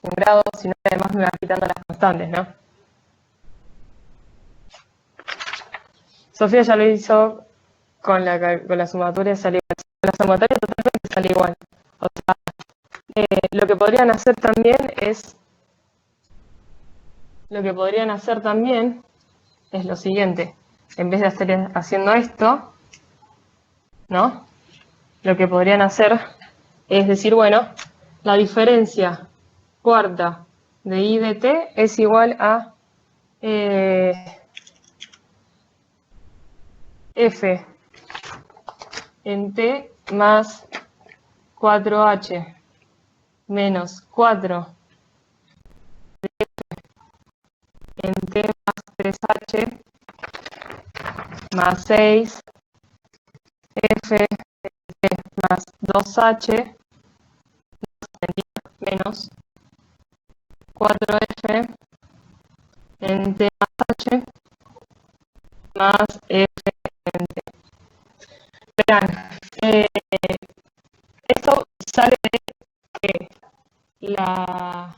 un grado, sino que además me va quitando las constantes, ¿no? Sofía ya lo hizo con la sumatoria, sale igual. Con la sumatoria totalmente sale igual. O sea, lo que podrían hacer también es lo siguiente. En vez de estar haciendo esto, ¿no? Lo que podrían hacer es decir, bueno, la diferencia cuarta de I de t es igual a f en t más 4h menos 4 de f en t más 3h más 6 f en t más 2h menos 4f en t más h más f en t. Verán, esto sale de que la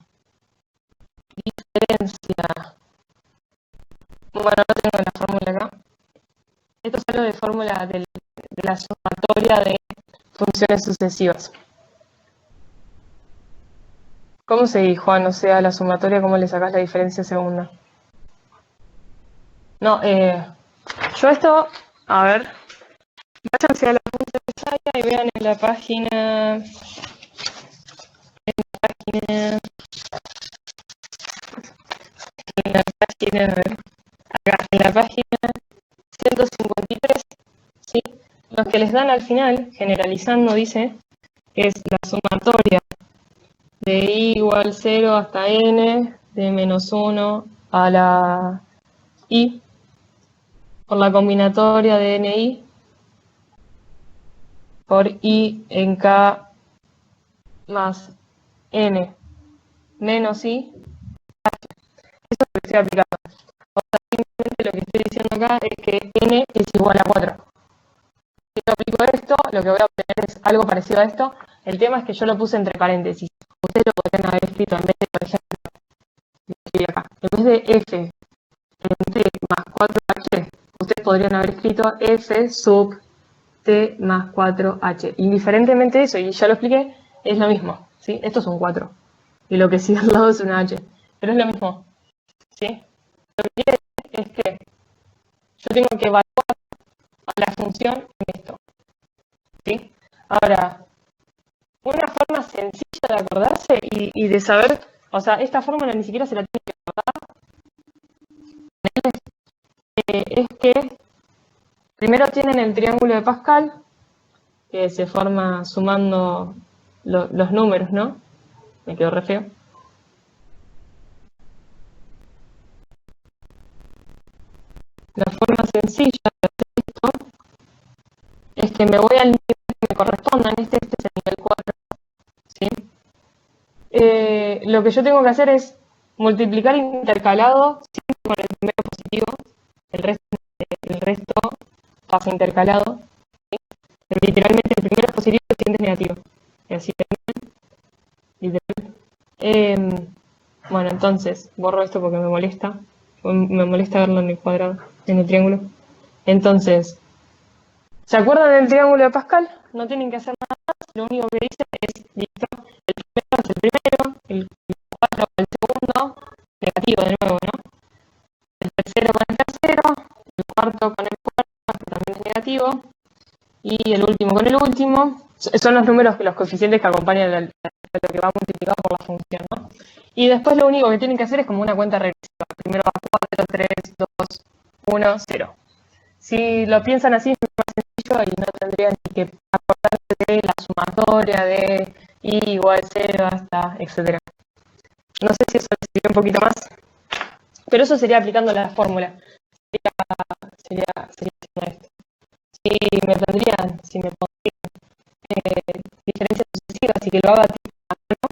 diferencia, bueno, no tengo la fórmula acá, esto sale de fórmula de la sumatoria de funciones sucesivas. ¿Cómo seguís, Juan? O sea, la sumatoria, ¿cómo le sacás la diferencia segunda? No, yo esto, a ver, váyanse a la punta de Saya y vean en la página, a ver, acá, en la página 153, ¿sí? Los que les dan al final, generalizando, dice, es la sumatoria de I igual 0 hasta n, de menos 1 a la I, por la combinatoria de NI, por I en K más N menos I, H. Eso es lo que estoy aplicando. O sea, simplemente lo que estoy diciendo acá es que N es igual a 4. Si yo aplico esto, lo que voy a obtener es algo parecido a esto. El tema es que yo lo puse entre paréntesis. Ustedes lo podrían haber escrito en vez de, por ejemplo, acá, en vez de F en T más 4H, ustedes podrían haber escrito F sub T más 4H. Indiferentemente de eso, y ya lo expliqué, es lo mismo, ¿sí? Esto es un 4. Y lo que sigue al lado es una H. Pero es lo mismo, ¿sí? Lo que quiere decir es que yo tengo que evaluar a la función en esto, ¿sí? Ahora, una forma sencilla de acordarse y de saber, o sea, esta fórmula ni siquiera se la tiene que acordar, es que primero tienen el triángulo de Pascal, que se forma sumando los números, ¿no? Me quedó re feo. La forma sencilla de hacer esto es que me voy al nivel que me corresponda, este es el nivel 4, ¿sí? Lo que yo tengo que hacer es multiplicar intercalado siempre con el primero positivo, el resto pasa intercalado, ¿sí? Literalmente el primero es positivo y el siguiente es negativo. Y así literal. Bueno, entonces, borro esto porque me molesta verlo en el cuadrado, en el triángulo. Entonces, ¿se acuerdan del triángulo de Pascal? No tienen que hacer nada más, lo único que dicen es, listo, el primero es el primero, el 4 con el segundo, negativo de nuevo, ¿no? El tercero con el tercero, el cuarto con el cuarto, que también es negativo, y el último con el último. Son los números, los coeficientes que acompañan a lo que va multiplicado por la función, ¿no? Y después lo único que tienen que hacer es como una cuenta regresiva. Primero va 4, 3, 2, 1, 0. Si lo piensan así, es más sencillo y no tendrían ni que acordarse de la sumatoria de i igual 0 hasta, etc. No sé si eso les sirve un poquito más, pero eso sería aplicando la fórmula. Sería haciendo esto. Si me pondrían diferencias sucesivas y que lo haga tipo a mano,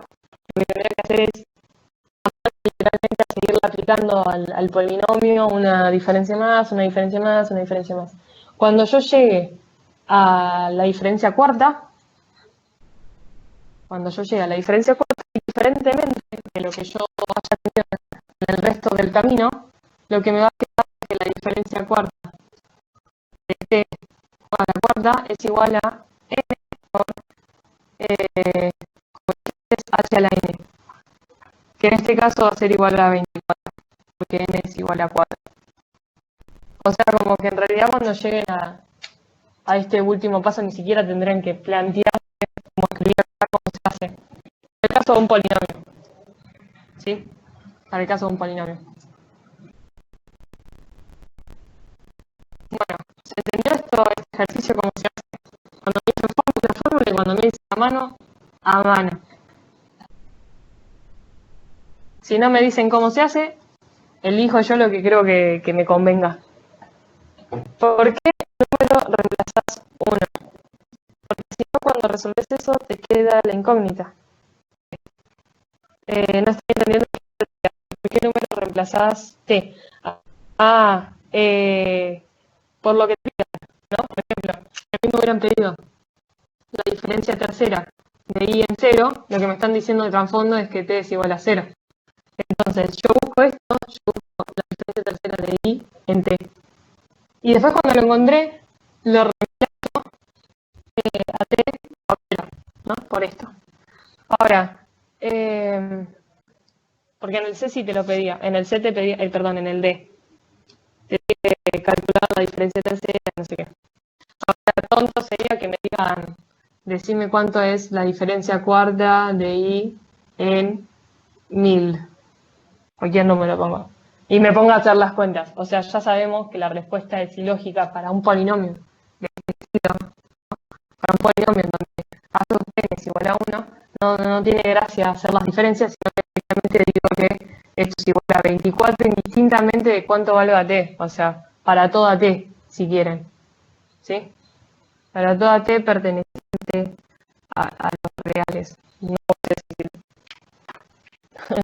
lo que tendría que hacer es literalmente seguirla aplicando al polinomio, una diferencia más, una diferencia más, una diferencia más. Cuando yo llegue a la diferencia cuarta, indiferentemente de lo que yo haya tenido en el resto del camino, lo que me va a quedar es que la diferencia cuarta de t a la cuarta es igual a n por coeficientes h a la n, que en este caso va a ser igual a 24, porque n es igual a 4. O sea, como que en realidad cuando lleguen a este último paso ni siquiera tendrán que plantearse cómo escribir acá, cómo se hace. En el caso de un polinomio, ¿sí? Para el caso de un polinomio. Bueno, ¿se entendió este ejercicio cómo se hace? Cuando me dicen fórmula, y cuando me dicen a mano. Si no me dicen cómo se hace, elijo yo lo que creo que me convenga. ¿Por qué número reemplazás 1? Porque si no, cuando resolves eso, te queda la incógnita. No estoy entendiendo por qué número reemplazás t. Por lo que te pidan, ¿no? Por ejemplo, a mí me hubieran pedido la diferencia tercera de i en 0, lo que me están diciendo de trasfondo es que t es igual a 0. Entonces, yo busco la diferencia tercera de i en t. Y después cuando lo encontré, lo reemplazo a t por 0, ¿no? Por esto. Ahora, porque en el C sí te lo pedía, en el C te pedía, perdón, en el D. Te tiene que calcular la diferencia tercera, no sé qué. Ahora, tonto sería que me digan, decime cuánto es la diferencia cuarta de i en 1000. Cualquier número pongo. Y me ponga a hacer las cuentas. O sea, ya sabemos que la respuesta es ilógica para un polinomio. Para un polinomio en donde a sub n es igual a 1, no tiene gracia hacer las diferencias, sino que directamente digo que esto es igual a 24 indistintamente de cuánto valga t. O sea, para toda t, si quieren. ¿Sí? Para toda t perteneciente a los reales.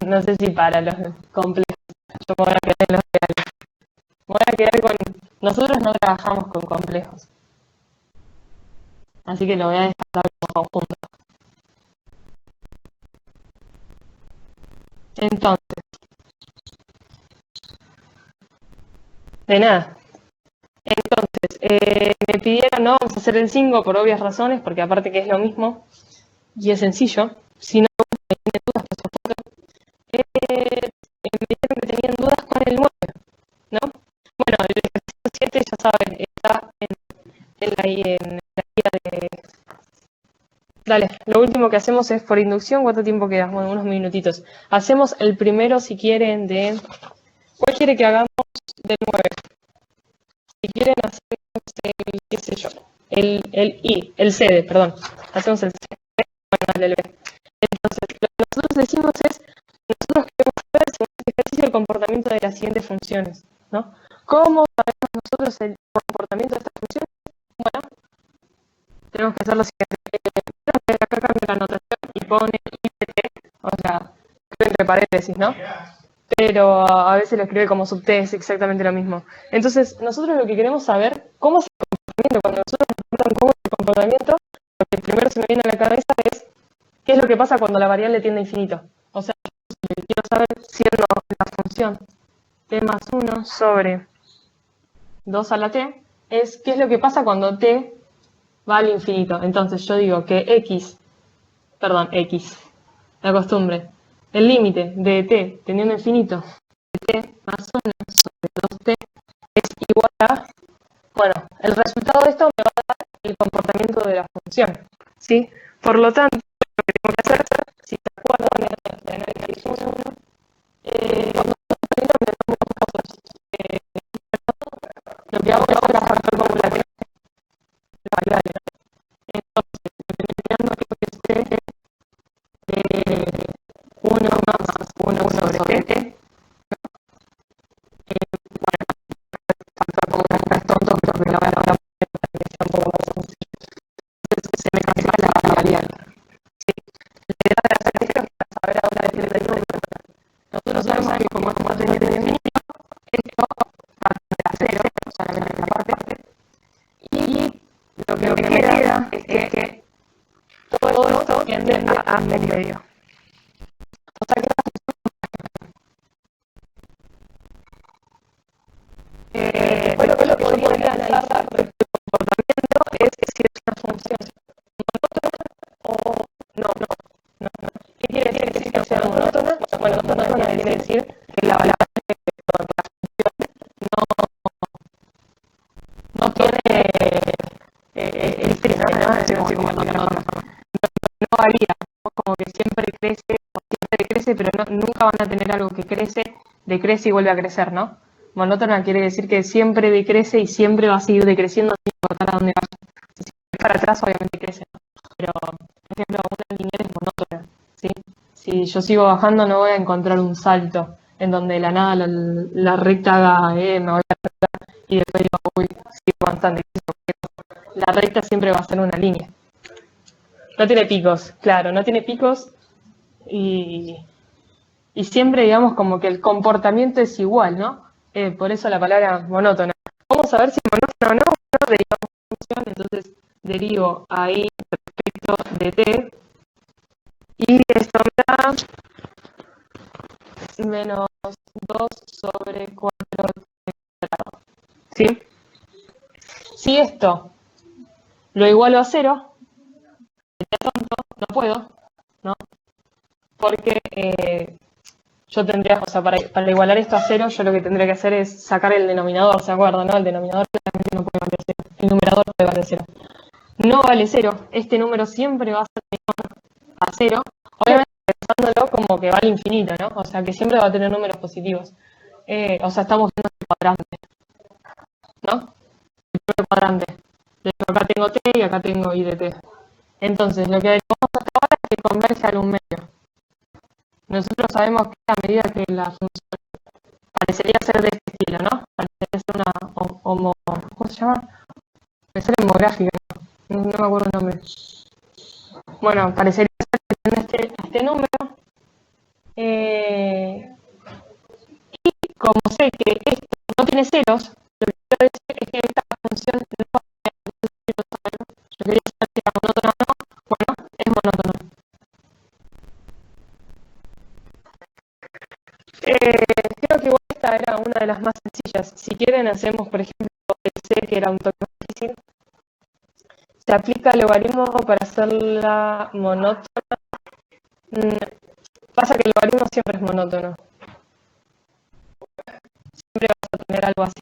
No sé si para los complejos. Yo me voy a quedar en los reales. Me voy a quedar con... Nosotros no trabajamos con complejos. Así que lo voy a dejar como conjunto. Entonces, de nada. Me pidieron, no vamos a hacer el 5 por obvias razones, porque aparte que es lo mismo y es sencillo. Si no me tienen dudas, paso a foto. Me dijeron que tenían dudas con el 9, ¿no? Bueno, el ejercicio 7, ya saben, está en la guía de... Dale, lo último que hacemos es por inducción. ¿Cuánto tiempo queda? Bueno, unos minutitos. Hacemos el primero, si quieren, de... ¿Cuál quiere que hagamos del 9? Si quieren hacer el, qué sé yo, el CD, perdón. Hacemos el CD, bueno, el B. Entonces, lo que nosotros decimos es, nosotros queremos saber según este ejercicio el comportamiento de las siguientes funciones, ¿no? ¿Cómo sabemos nosotros el comportamiento de estas funciones? Bueno, tenemos que hacer lo siguiente. Acá cambia la notación y pone IPT, o sea, entre paréntesis, ¿no? Pero a veces lo escribe como subT, es exactamente lo mismo. Entonces, nosotros lo que queremos saber, ¿cómo es el comportamiento? Cuando nosotros nos preguntan cómo es el comportamiento, lo que primero se me viene a la cabeza es, ¿qué es lo que pasa cuando la variable tiende a infinito? O sea, yo quiero saber, siendo la función t más 1 sobre 2 a la t, es qué es lo que pasa cuando t va al infinito. Entonces, yo digo que x, la costumbre, el límite de t tendiendo a infinito de t más 1 sobre 2t es igual a, bueno, el resultado de esto me va a dar el comportamiento de la función, ¿sí? Por lo tanto, lo que tengo que hacer, si se acuerdan de análisis 1, cuando lo que hago es sacar factor común la variable, ¿no? Entonces, lo que me estoy dando es que t 1 más 1 sobre t, bueno, factor común es tonto, pero me lo voy a dar para que sea un poco más sencillo. Entonces, se me cancela la variable. ¿Sí? La idea de hacer esto es para saber ahora decir el número. Nosotros sabemos que como es teniendo infinito, esto va a tender a 0, solamente esta parte, y lo que me queda es que todo esto tiende a un medio. O sea que lo que podría analizar del comportamiento es si es una función monótona o no. ¿Qué quiere decir que sea monótona? Bueno, monótona quiere decir que la variable no tiene no varía, ¿no? Como que siempre crece, pero nunca van a tener algo que decrece y vuelve a crecer, ¿no? Monótona quiere decir que siempre decrece y siempre va a seguir decreciendo sin importar a dónde vaya. Si es para atrás, obviamente crece, ¿no? Pero, por ejemplo, una lineal es monótona, ¿sí? Si yo sigo bajando, no voy a encontrar un salto en donde de la nada la recta haga, me voy a la recta y después digo, uy, sigo avanzando. La recta siempre va a ser una línea. No tiene picos, claro, no tiene picos y siempre, digamos, como que el comportamiento es igual, ¿no? Por eso la palabra monótona. Vamos a ver si es monótona o no. No derivamos función, entonces derivo ahí respecto de t y esto me da menos 2 sobre 4t cuadrado. ¿Sí? Si esto lo igualo a 0, sería tonto, no puedo, ¿no? Porque yo tendría, o sea, para igualar esto a 0, yo lo que tendría que hacer es sacar el denominador, ¿se acuerdan? ¿No? El denominador claramente no puede valer 0, el numerador puede valer 0. No vale 0, este número siempre va a ser menor a 0, obviamente pensándolo como que vale infinito, ¿no? O sea, que siempre va a tener números positivos. O sea, estamos viendo el cuadrante, ¿no? El primer cuadrante. De hecho, acá tengo t y acá tengo i de t. Entonces, lo que vamos hasta ahora es que converge al un medio. Nosotros sabemos que a medida que la función parecería ser de este estilo, ¿no? Parecería ser una ¿cómo se llama? Me sale homográfica, no me acuerdo el nombre. Bueno, parecería ser que tiene este número. Y como sé que esto no tiene ceros, lo que quiero decir es que esta función no va a tener ceros. Yo quería saber si era monótono o no. Bueno, es monótono. Creo que igual esta era una de las más sencillas. Si quieren hacemos, por ejemplo, el C que era un toque más difícil. Se aplica el logaritmo para hacerla monótona. Pasa que el logaritmo siempre es monótono. Siempre vas a tener algo así.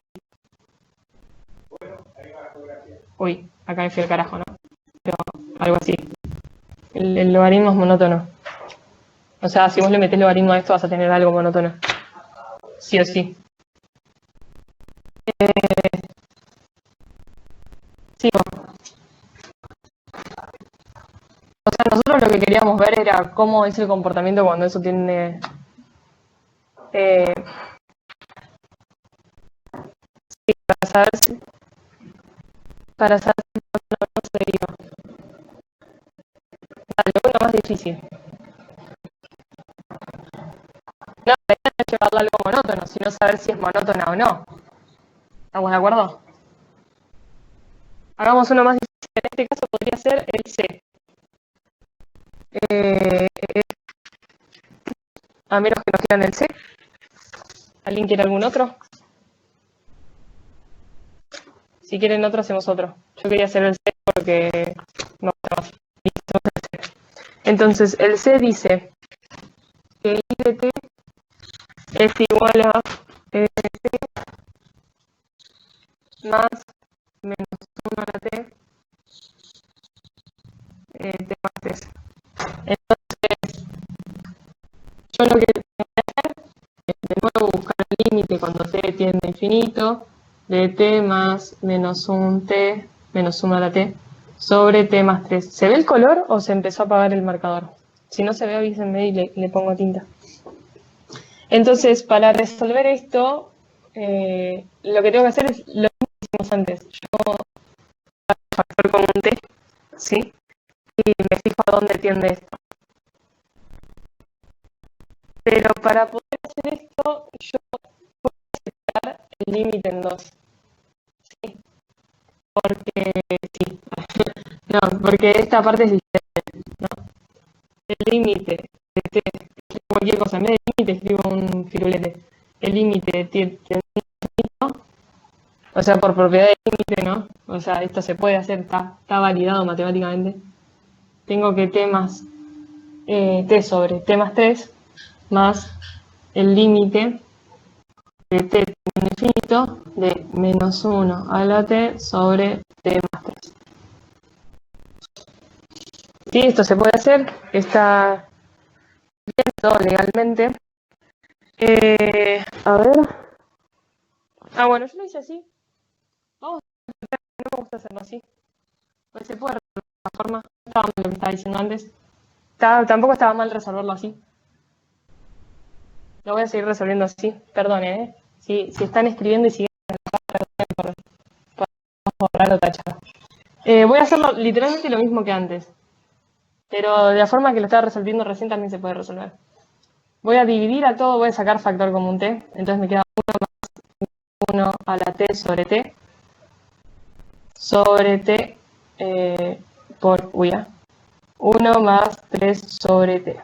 Uy, acá me fui al carajo, ¿no? Pero algo así. El logaritmo es monótono. O sea, si vos le metés logaritmo a esto vas a tener algo monótono. Sí o sí. Sigo. O sea, nosotros lo que queríamos ver era cómo es el comportamiento cuando eso tiene... sí, para saber si no se deriva. Dale, uno más difícil. No, la idea no es llevarlo a algo monótono, sino saber si es monótona o no. ¿Estamos de acuerdo? Hagamos uno más difícil. En este caso podría ser el C. A menos que nos quieran el C. ¿Alguien quiere algún otro? Si quieren otro, hacemos otro. Yo quería hacer el C porque no más. Listo, el C. Entonces, el C dice que I de T es igual a E de T más menos 1 a la T, T más 3. Entonces, yo lo que voy a hacer es de nuevo buscar el límite cuando T tiende a infinito de T más menos 1 T menos 1 a la T sobre T más 3. ¿Se ve el color o se empezó a apagar el marcador? Si no se ve, avísenme y le pongo tinta. Entonces, para resolver esto, lo que tengo que hacer es lo mismo que hicimos antes. Yo hago el factor común T, ¿sí? Y me fijo a dónde tiende esto. Pero para poder hacer esto, yo voy a separar el límite en dos. ¿Sí? Porque, sí. No, porque esta parte es diferente, ¿no? El límite de T, cualquier cosa, en vez de límite escribo un firulete. El límite de infinito, o sea, por propiedad del límite, ¿no? O sea, esto se puede hacer, está validado matemáticamente. Tengo que T más T sobre T más 3 más el límite de T en infinito de menos 1 a la T sobre T más 3. Sí, esto se puede hacer, está bien todo legalmente. A ver. Bueno, yo lo hice así. Vamos a ver, no me gusta hacerlo así. Pues se puede resolver de esta forma. No estaba mal lo que estaba diciendo antes. Tampoco estaba mal resolverlo así. Lo voy a seguir resolviendo así. Perdonen, si están escribiendo y siguen por borrar o tachar. Voy a hacerlo literalmente lo mismo que antes. Pero de la forma que lo estaba resolviendo recién también se puede resolver. Voy a dividir a todo, voy a sacar factor común T. Entonces me queda 1 más 1 a la T sobre T. Sobre T por 1 más 3 sobre T.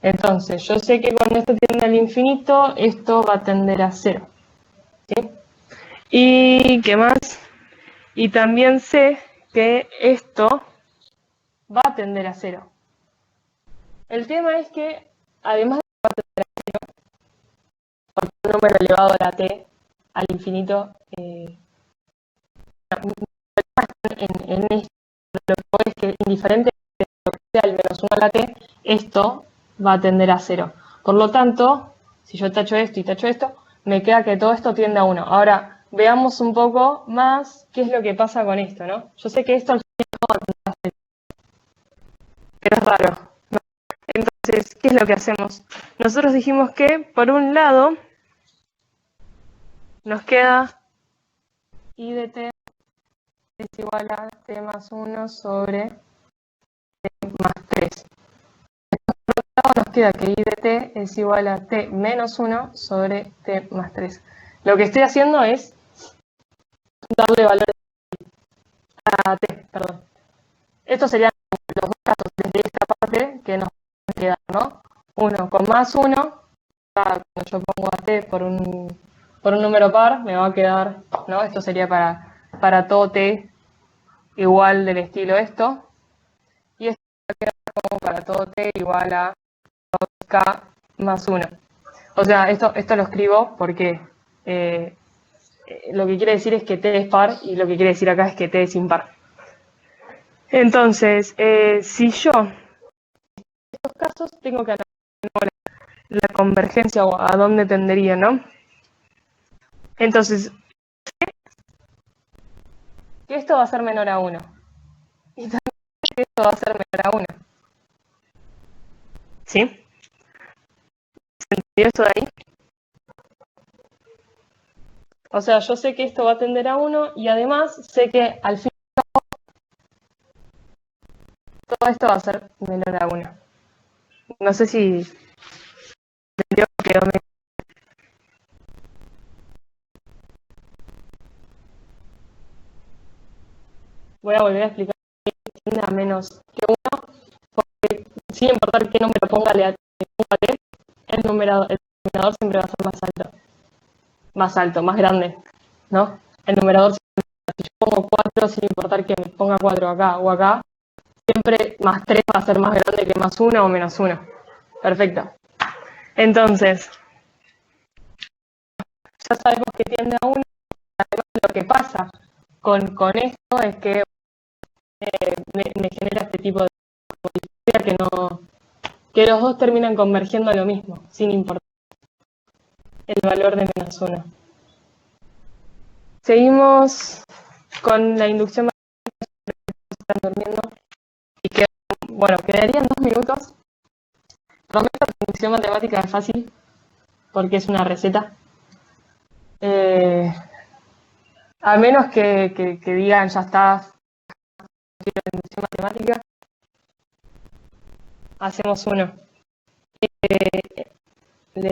Entonces, yo sé que cuando esto tiende al infinito, esto va a tender a 0. ¿Sí? ¿Y qué más? Y también sé que esto va a tender a 0. El tema es que, además de que va a tender a 0, porque un número elevado a la T al infinito, en esto, lo que voy es que indiferente de lo que sea el menos 1 a la T, esto va a tender a 0. Por lo tanto, si yo tacho esto y tacho esto, me queda que todo esto tiende a 1. Ahora, veamos un poco más qué es lo que pasa con esto, ¿no? Yo sé que esto al final va a tender a 0, pero es raro, ¿no? Entonces, ¿qué es lo que hacemos? Nosotros dijimos que, por un lado, nos queda I de T es igual a T más 1 sobre T más 3. Nos queda que I de T es igual a T menos 1 sobre T más 3. Lo que estoy haciendo es darle valor a T, perdón. Estos serían los dos casos desde esta parte que nos quedan, ¿no? Uno con más 1, cuando yo pongo a T por un número par, me va a quedar, ¿no? Esto sería para para todo t igual del estilo esto. Y esto queda como para todo t igual a 2k más 1. O sea, esto lo escribo porque lo que quiere decir es que t es par y lo que quiere decir acá es que t es impar. Entonces, si yo en estos casos tengo que analizar la convergencia o a dónde tendería, ¿no? Entonces, que esto va a ser menor a 1. Y también que esto va a ser menor a 1. ¿Sí? ¿Se entendió esto de ahí? O sea, yo sé que esto va a tender a 1 y además sé que al fin todo esto va a ser menor a 1. No sé si entendió que quedó medio. Voy a volver a explicar que tiende a menos que 1, porque sin importar qué número ponga t, el denominador siempre va a ser más alto, más grande, ¿no? El numerador, si yo pongo 4, sin importar que me ponga 4 acá o acá, siempre más 3 va a ser más grande que más 1 o menos 1. Perfecto. Entonces, ya sabemos que tiende a 1. Lo que pasa con esto es que me genera este tipo de que los dos terminan convergiendo a lo mismo, sin importar el valor de menos 1. Seguimos con la inducción matemática. Están durmiendo y quedarían 2 minutos. Prometo que la inducción matemática es fácil porque es una receta. A menos que digan ya está la inducción matemática, hacemos uno. Le voy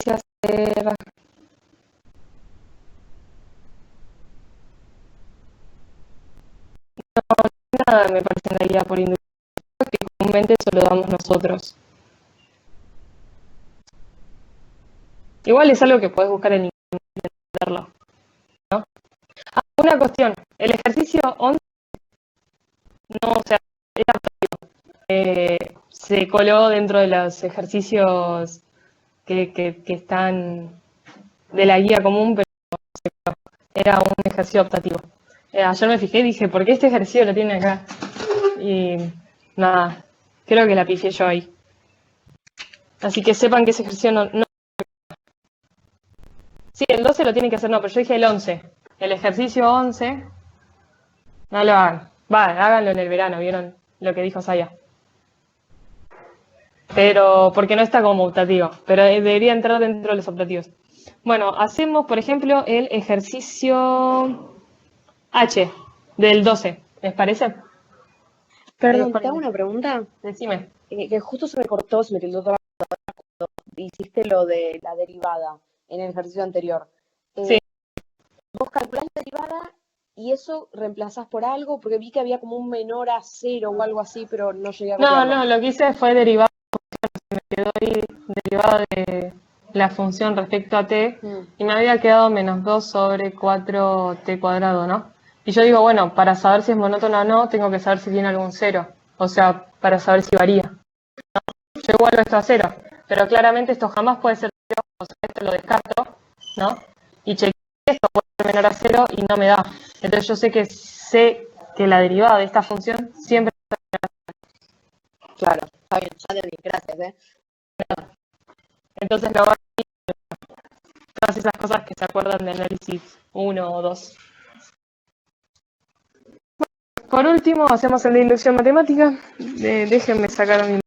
a hacer nada, me parece en realidad por inducción, que comúnmente eso lo damos nosotros. Igual es algo que podés buscar en internet, entenderlo, ¿no? Una cuestión, el ejercicio 11 no, o sea, se coló dentro de los ejercicios que están de la guía común, pero era un ejercicio optativo. Ayer me fijé y dije, ¿por qué este ejercicio lo tiene acá? Y nada, creo que la pifié yo ahí. Así que sepan que ese ejercicio no. Sí, el 12 lo tienen que hacer, no, pero yo dije el 11. El ejercicio 11, no lo hagan. Háganlo en el verano, ¿vieron lo que dijo Saya? Pero, porque no está como optativo, pero debería entrar dentro de los optativos. Bueno, hacemos, por ejemplo, el ejercicio H del 12, ¿les parece? Perdón, ¿te hago una pregunta? Decime. Que justo se me cortó, se me tildó toda cuando hiciste lo de la derivada en el ejercicio anterior. Sí. Vos calculás la derivada y eso reemplazás por algo, porque vi que había como un menor a 0 o algo así, pero no llegué a copiarlo. No, lo que hice fue derivada, me quedó ahí derivada de la función respecto a t, y me había quedado menos 2 sobre 4t cuadrado, ¿no? Y yo digo, bueno, para saber si es monótono o no, tengo que saber si tiene algún cero, o sea, para saber si varía, ¿no? Yo igualo esto a 0, pero claramente esto jamás puede ser 0, o sea, esto lo descarto, ¿no? Y chequeo esto puede ser menor a 0 y no me da. Entonces yo sé que la derivada de esta función siempre. Claro, está bien, ya te di, gracias, Entonces lo voy a decir, todas esas cosas que se acuerdan de análisis 1 o 2. Por último, hacemos el de inducción matemática. Déjenme sacar mi.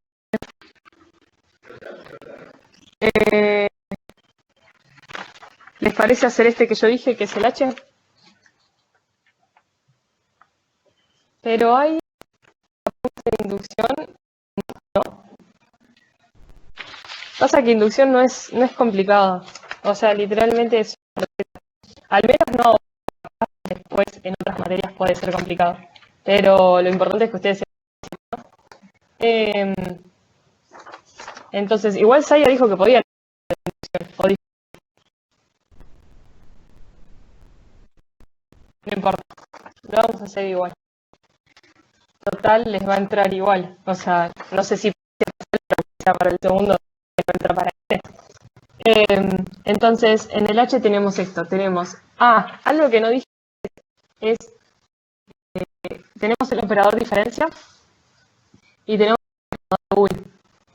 ¿Les parece hacer este que yo dije, que es el H? Pero hay de inducción, ¿no? Pasa que inducción no es complicado. O sea, literalmente es. Al menos no. Después en otras materias puede ser complicado. Pero lo importante es que ustedes sepan. Entonces, igual Saya dijo que podía. No importa, lo vamos a hacer igual. Total, les va a entrar igual. O sea, no sé si para el segundo entra para entonces, en el H tenemos esto, tenemos, algo que no dije es, tenemos el operador diferencia y tenemos el operador bool.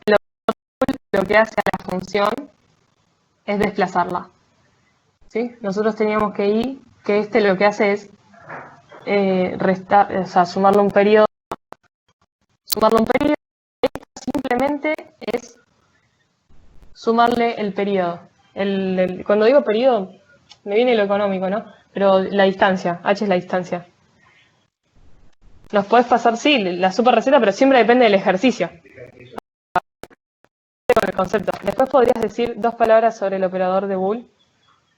El operador bool lo que hace a la función es desplazarla, ¿sí? Nosotros teníamos que este lo que hace es restar, o sea, sumarle un periodo, simplemente es sumarle el periodo. Cuando digo periodo, me viene lo económico, ¿no? Pero la distancia, h es la distancia. Los podés pasar, sí, la super receta, pero siempre depende del ejercicio. Con el concepto. Después podrías decir 2 palabras sobre el operador de bool.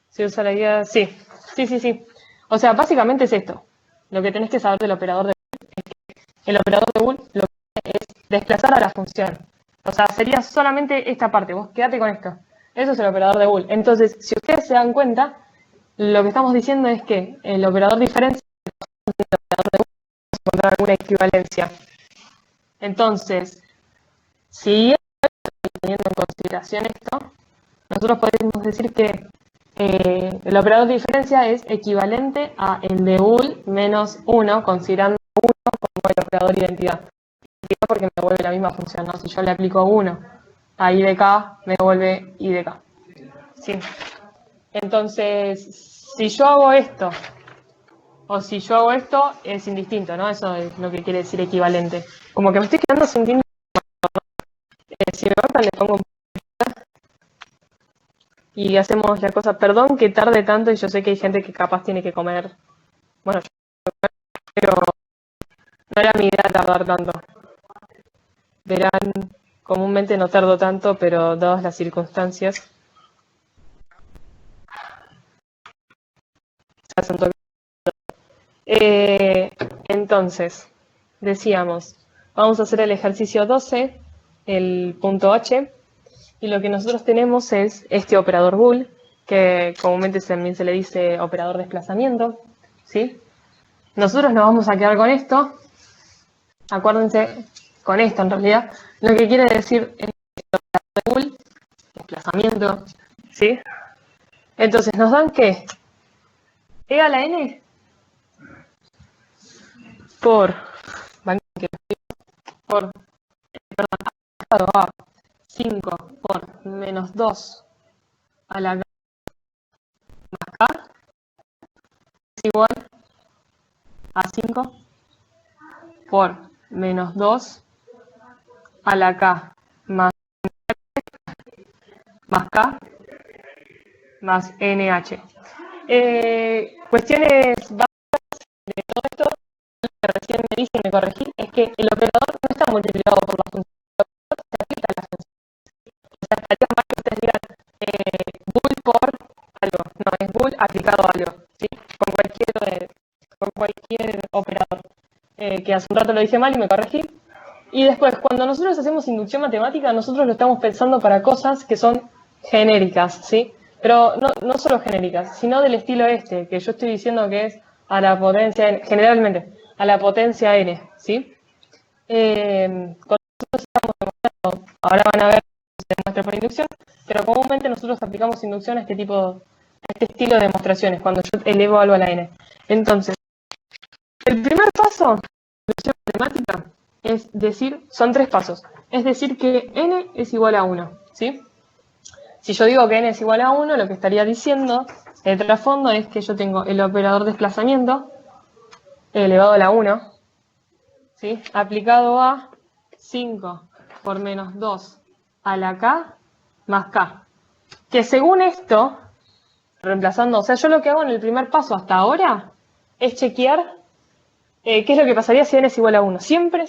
Si usa la guía, sí. Sí. O sea, básicamente es esto. Lo que tenés que saber del operador de bool es que el operador de bool lo que hace es desplazar a la función. O sea, sería solamente esta parte. Vos quedate con esto. Eso es el operador de bool. Entonces, si ustedes se dan cuenta, lo que estamos diciendo es que el operador diferencia del operador de bool es encontrar alguna equivalencia. Entonces, si teniendo en consideración esto, nosotros podemos decir que el operador de diferencia es equivalente a el de bool menos 1, considerando 1 como el operador de identidad. Porque me devuelve la misma función, ¿no? Si yo le aplico 1 a i de k, me devuelve i de k. ¿Sí? Entonces, si yo hago esto, o si yo hago esto, es indistinto, ¿no? Eso es lo que quiere decir equivalente. Como que me estoy quedando sin tiempo. Si me gustan, le pongo un y hacemos la cosa. Perdón que tarde tanto y yo sé que hay gente que capaz tiene que comer. Bueno, pero no era mi idea tardar tanto. Verán, comúnmente no tardo tanto, pero dadas las circunstancias. Entonces, decíamos, vamos a hacer el ejercicio 12, el punto H. Y lo que nosotros tenemos es este operador bool, que comúnmente también se le dice operador desplazamiento, ¿sí? Nosotros nos vamos a quedar con esto. Acuérdense, con esto en realidad, lo que quiere decir es operador de bool, desplazamiento, ¿sí? Entonces, ¿nos dan qué? E a la n por, a 5 por menos 2 a la k más k es igual a 5 por menos 2 a la k más k más nh. Cuestiones básicas de todo esto que recién me dice y me corregí es que el operador no está multiplicado por la función, el operador se aplica a la función. O sea, estaría mal que ustedes digan bool por algo, no, es bool aplicado a algo, ¿sí? Con cualquier operador. Que hace un rato lo dije mal y me corregí. Y después, cuando nosotros hacemos inducción matemática, nosotros lo estamos pensando para cosas que son genéricas, ¿sí? Pero no solo genéricas, sino del estilo este, que yo estoy diciendo que es a la potencia n, generalmente, a la potencia n, ¿sí? Con nosotros estamos demostrando, ahora van a ver cómo se demuestra por inducción, pero comúnmente nosotros aplicamos inducción a este estilo de demostraciones, cuando yo elevo algo a la n. Entonces, el primer paso de inducción matemática es decir, son 3 pasos, es decir que n es igual a 1, ¿sí? Si yo digo que n es igual a 1, lo que estaría diciendo, el trasfondo es que yo tengo el operador desplazamiento elevado a la 1, ¿sí? Aplicado a 5 por menos 2 a la k más k. Que según esto, reemplazando, o sea, yo lo que hago en el primer paso hasta ahora es chequear qué es lo que pasaría si n es igual a 1. Siempre,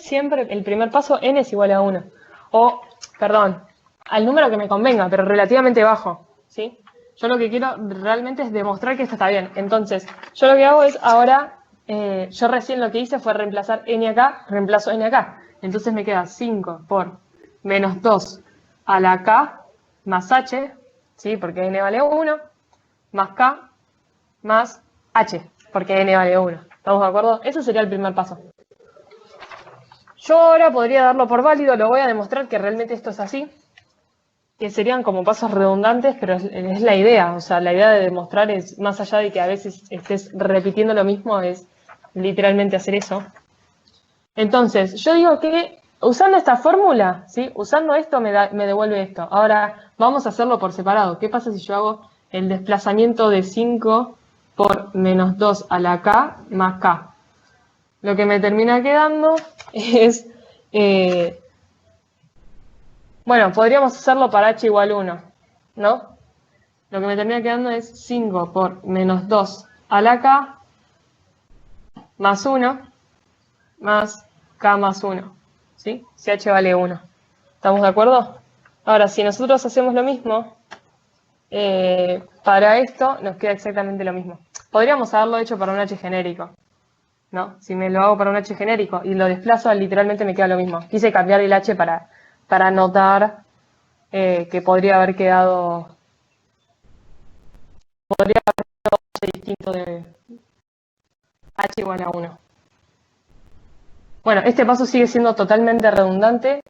el primer paso, n es igual a 1. O, perdón, al número que me convenga, pero relativamente bajo, ¿sí? Yo lo que quiero realmente es demostrar que esto está bien. Entonces, yo lo que hago es ahora, yo recién lo que hice fue reemplazar n acá, reemplazo n acá. Entonces me queda 5 por menos 2 a la k más h, ¿sí? Porque n vale 1, más k más h. porque n vale 1. ¿Estamos de acuerdo? Ese sería el primer paso. Yo ahora podría darlo por válido, lo voy a demostrar que realmente esto es así, que serían como pasos redundantes, pero es la idea. O sea, la idea de demostrar es, más allá de que a veces estés repitiendo lo mismo, es literalmente hacer eso. Entonces, yo digo que usando esta fórmula, ¿sí? Usando esto me devuelve esto. Ahora, vamos a hacerlo por separado. ¿Qué pasa si yo hago el desplazamiento de 5 por menos 2 a la k más k? Lo que me termina quedando es... bueno, podríamos hacerlo para h igual 1, ¿no? Lo que me termina quedando es 5 por menos 2 a la k más 1 más k más 1, ¿sí? Si h vale 1. ¿Estamos de acuerdo? Ahora, si nosotros hacemos lo mismo, para esto nos queda exactamente lo mismo. Podríamos haberlo hecho para un h genérico, ¿no? Si me lo hago para un h genérico y lo desplazo, literalmente me queda lo mismo. Quise cambiar el h para notar que podría haber quedado distinto de h igual a 1. Bueno, este paso sigue siendo totalmente redundante,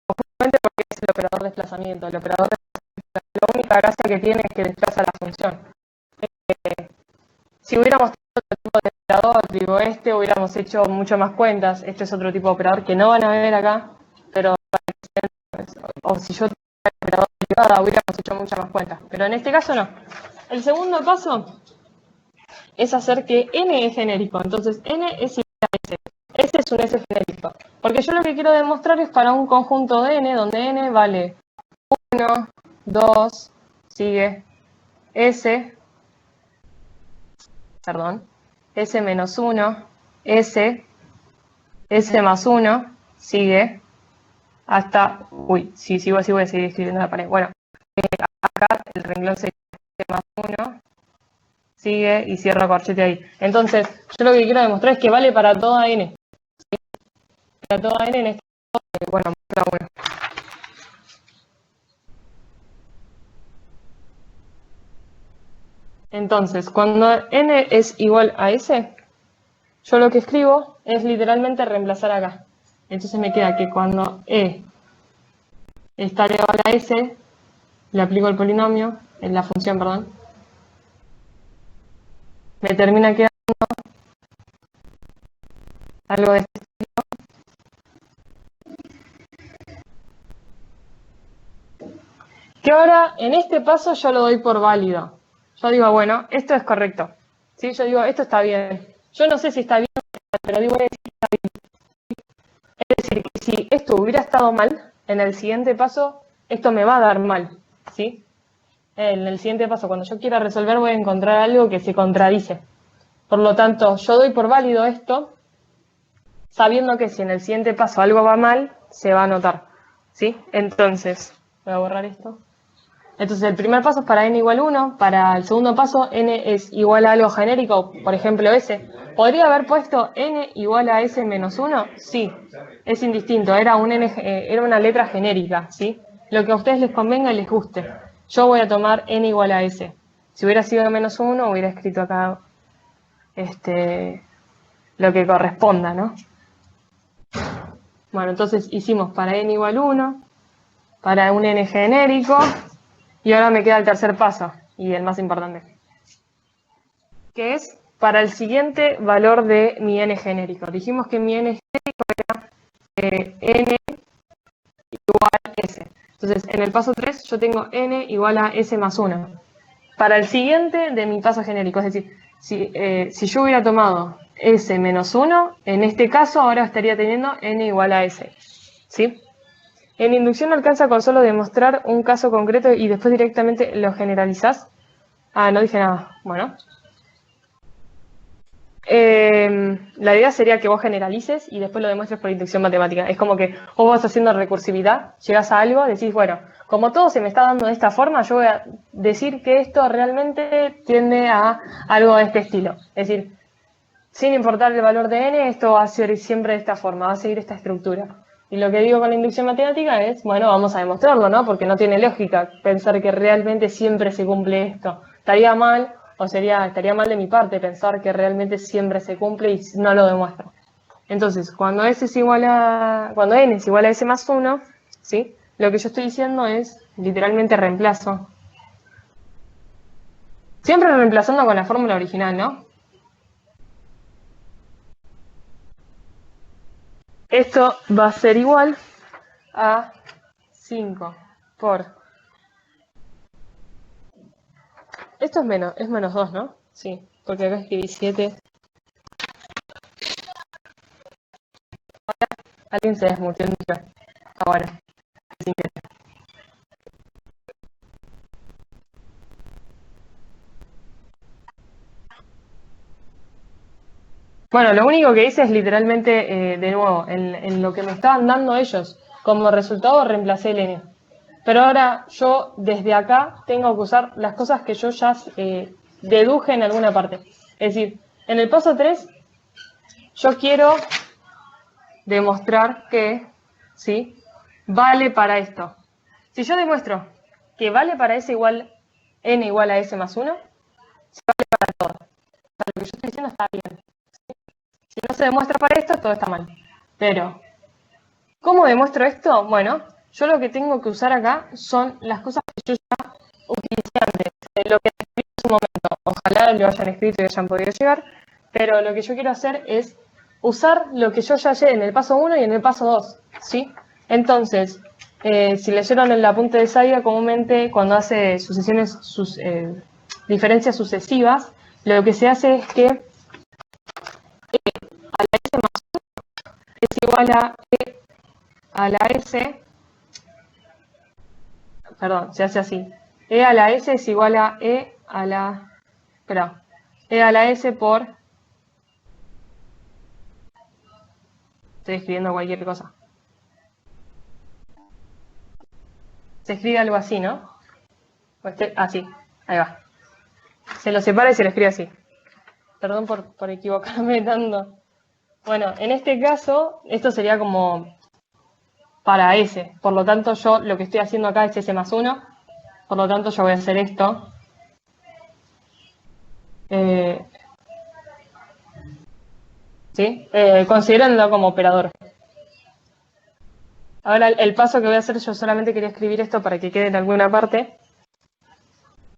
justamente porque es el operador de desplazamiento. El operador de desplazamiento, la única gracia que tiene es que desplaza la función. Si hubiéramos tenido otro tipo de operador, digo este, hubiéramos hecho mucho más cuentas. Este es otro tipo de operador que no van a ver acá, pero o si yo tuviera el operador derivada, hubiéramos hecho muchas más cuentas. Pero en este caso no. El segundo paso es hacer que n es genérico. Entonces n es igual a s. S es un S genérico. Porque yo lo que quiero demostrar es para un conjunto de n, donde n vale 1, 2, sigue S, perdón, S menos 1, S, S más 1, sigue hasta, uy, si sigo así voy a seguir escribiendo la pared. Bueno, acá el renglón sería S más 1, sigue y cierro corchete ahí. Entonces, yo lo que quiero demostrar es que vale para toda n. ¿Sí? Para toda n en este caso, bueno, muestra 1. Entonces, cuando n es igual a s, yo lo que escribo es literalmente reemplazar acá. Entonces me queda que cuando e está igual a s, le aplico el polinomio, en la función, perdón, me termina quedando algo de este estilo. Que ahora, en este paso, yo lo doy por válido. Yo digo, bueno, esto es correcto. ¿Sí? Yo digo, esto está bien. Yo no sé si está bien, pero digo, está bien. Es decir, que si esto hubiera estado mal, en el siguiente paso, esto me va a dar mal. ¿Sí? En el siguiente paso, cuando yo quiera resolver, voy a encontrar algo que se contradice. Por lo tanto, yo doy por válido esto, sabiendo que si en el siguiente paso algo va mal, se va a notar. ¿Sí? Entonces, voy a borrar esto. Entonces, el primer paso es para n igual 1. Para el segundo paso, n es igual a algo genérico, por ejemplo, s. ¿Podría haber puesto n igual a s menos 1? Sí, es indistinto, era una letra genérica, ¿sí? Lo que a ustedes les convenga y les guste. Yo voy a tomar n igual a s. Si hubiera sido menos 1, hubiera escrito acá lo que corresponda, ¿no? Bueno, entonces hicimos para n igual 1, para un n genérico, y ahora me queda el tercer paso, y el más importante, que es para el siguiente valor de mi n genérico. Dijimos que mi n genérico era n igual a s. Entonces, en el paso 3 yo tengo n igual a s más 1. Para el siguiente de mi paso genérico, es decir, si yo hubiera tomado s menos 1, en este caso ahora estaría teniendo n igual a s. ¿Sí? En inducción alcanza con solo demostrar un caso concreto y después directamente lo generalizás. Ah, no dije nada. Bueno. La idea sería que vos generalices y después lo demuestres por inducción matemática. Es como que vos vas haciendo recursividad, llegás a algo, decís, bueno, como todo se me está dando de esta forma, yo voy a decir que esto realmente tiende a algo de este estilo. Es decir, sin importar el valor de n, esto va a ser siempre de esta forma, va a seguir esta estructura. Y lo que digo con la inducción matemática es, bueno, vamos a demostrarlo, ¿no? Porque no tiene lógica pensar que realmente siempre se cumple esto. Estaría mal O estaría mal de mi parte pensar que realmente siempre se cumple y no lo demuestro. Entonces, cuando n es igual a s más 1, ¿sí? Lo que yo estoy diciendo es, literalmente reemplazo. Siempre reemplazando con la fórmula original, ¿no? Esto va a ser igual a 5 por... Esto es menos 2, ¿no? Sí, porque acá escribí 7. Alguien se desmutió en mi clase. Ahora. Bueno, lo único que hice es literalmente, de nuevo, en lo que me estaban dando ellos, como resultado reemplacé el n. Pero ahora yo desde acá tengo que usar las cosas que yo ya deduje en alguna parte. Es decir, en el paso 3 yo quiero demostrar que, ¿sí? Vale para esto. Si yo demuestro que vale para s igual, n igual a s más 1, se vale para todo. O sea, lo que yo estoy diciendo está bien. Si no se demuestra para esto, todo está mal. Pero, ¿cómo demuestro esto? Bueno, yo lo que tengo que usar acá son las cosas que yo ya utilicé antes. Lo que escribí en su momento. Ojalá lo hayan escrito y hayan podido llegar. Pero lo que yo quiero hacer es usar lo que yo ya hallé en el paso 1 y en el paso 2. ¿Sí? Entonces, si leyeron el apunte de Saiga, comúnmente cuando hace diferencias sucesivas, lo que se hace es que a la s más 1 es igual a e a la s, perdón, se hace así. E a la s es igual a e a la, espera, e a la s por, estoy escribiendo cualquier cosa. Se escribe algo así, ¿no? Así, ahí va. Se lo separa y se lo escribe así. Perdón por equivocarme tanto. Bueno, en este caso, esto sería como para S. Por lo tanto, yo lo que estoy haciendo acá es S más 1. Por lo tanto, yo voy a hacer esto. ¿Sí? Considerándolo como operador. Ahora, el paso que voy a hacer, yo solamente quería escribir esto para que quede en alguna parte.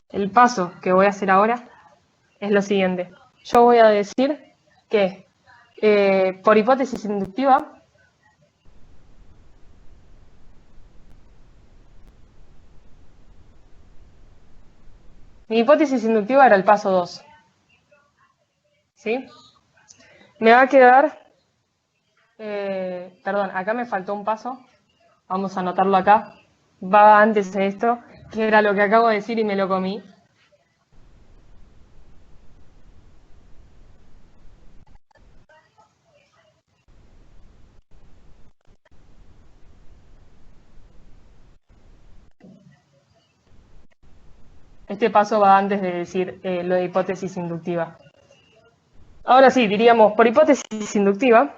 El paso que voy a hacer ahora es lo siguiente. Yo voy a decir que, por hipótesis inductiva, mi hipótesis inductiva era el paso 2. ¿Sí? Me va a quedar... perdón, acá me faltó un paso. Vamos a anotarlo acá. Va antes de esto, que era lo que acabo de decir y me lo comí. Este paso va antes de decir lo de hipótesis inductiva. Ahora sí, diríamos, por hipótesis inductiva,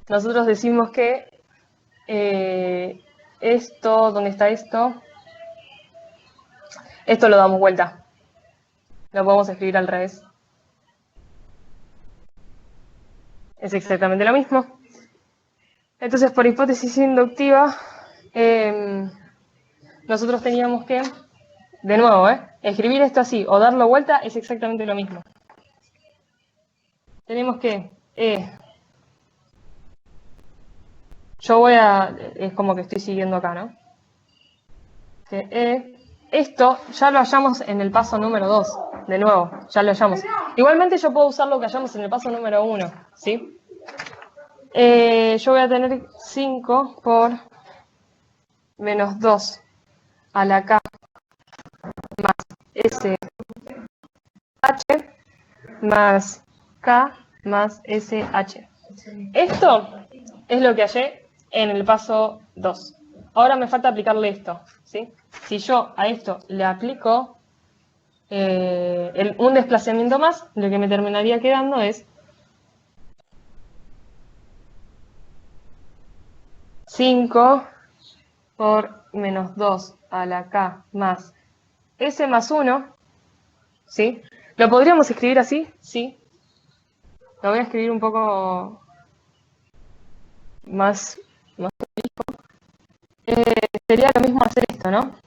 nosotros decimos que esto, ¿dónde está esto? Esto lo damos vuelta. Lo podemos escribir al revés. Es exactamente lo mismo. Entonces, por hipótesis inductiva, nosotros teníamos que, de nuevo, escribir esto así o darlo vuelta es exactamente lo mismo. Tenemos que, yo voy a, es como que estoy siguiendo acá, ¿no? Que esto ya lo hallamos en el paso número 2, de nuevo, ya lo hallamos. Igualmente yo puedo usar lo que hallamos en el paso número 1, ¿sí? Yo voy a tener 5 por menos 2 a la K más SH más K más SH. Esto es lo que hallé en el paso 2. Ahora me falta aplicarle esto, ¿sí? Si yo a esto le aplico un desplazamiento más, lo que me terminaría quedando es 5 por menos 2 a la K más S más 1, ¿sí? ¿Lo podríamos escribir así? Sí. Lo voy a escribir un poco más. Sería lo mismo hacer esto, ¿no?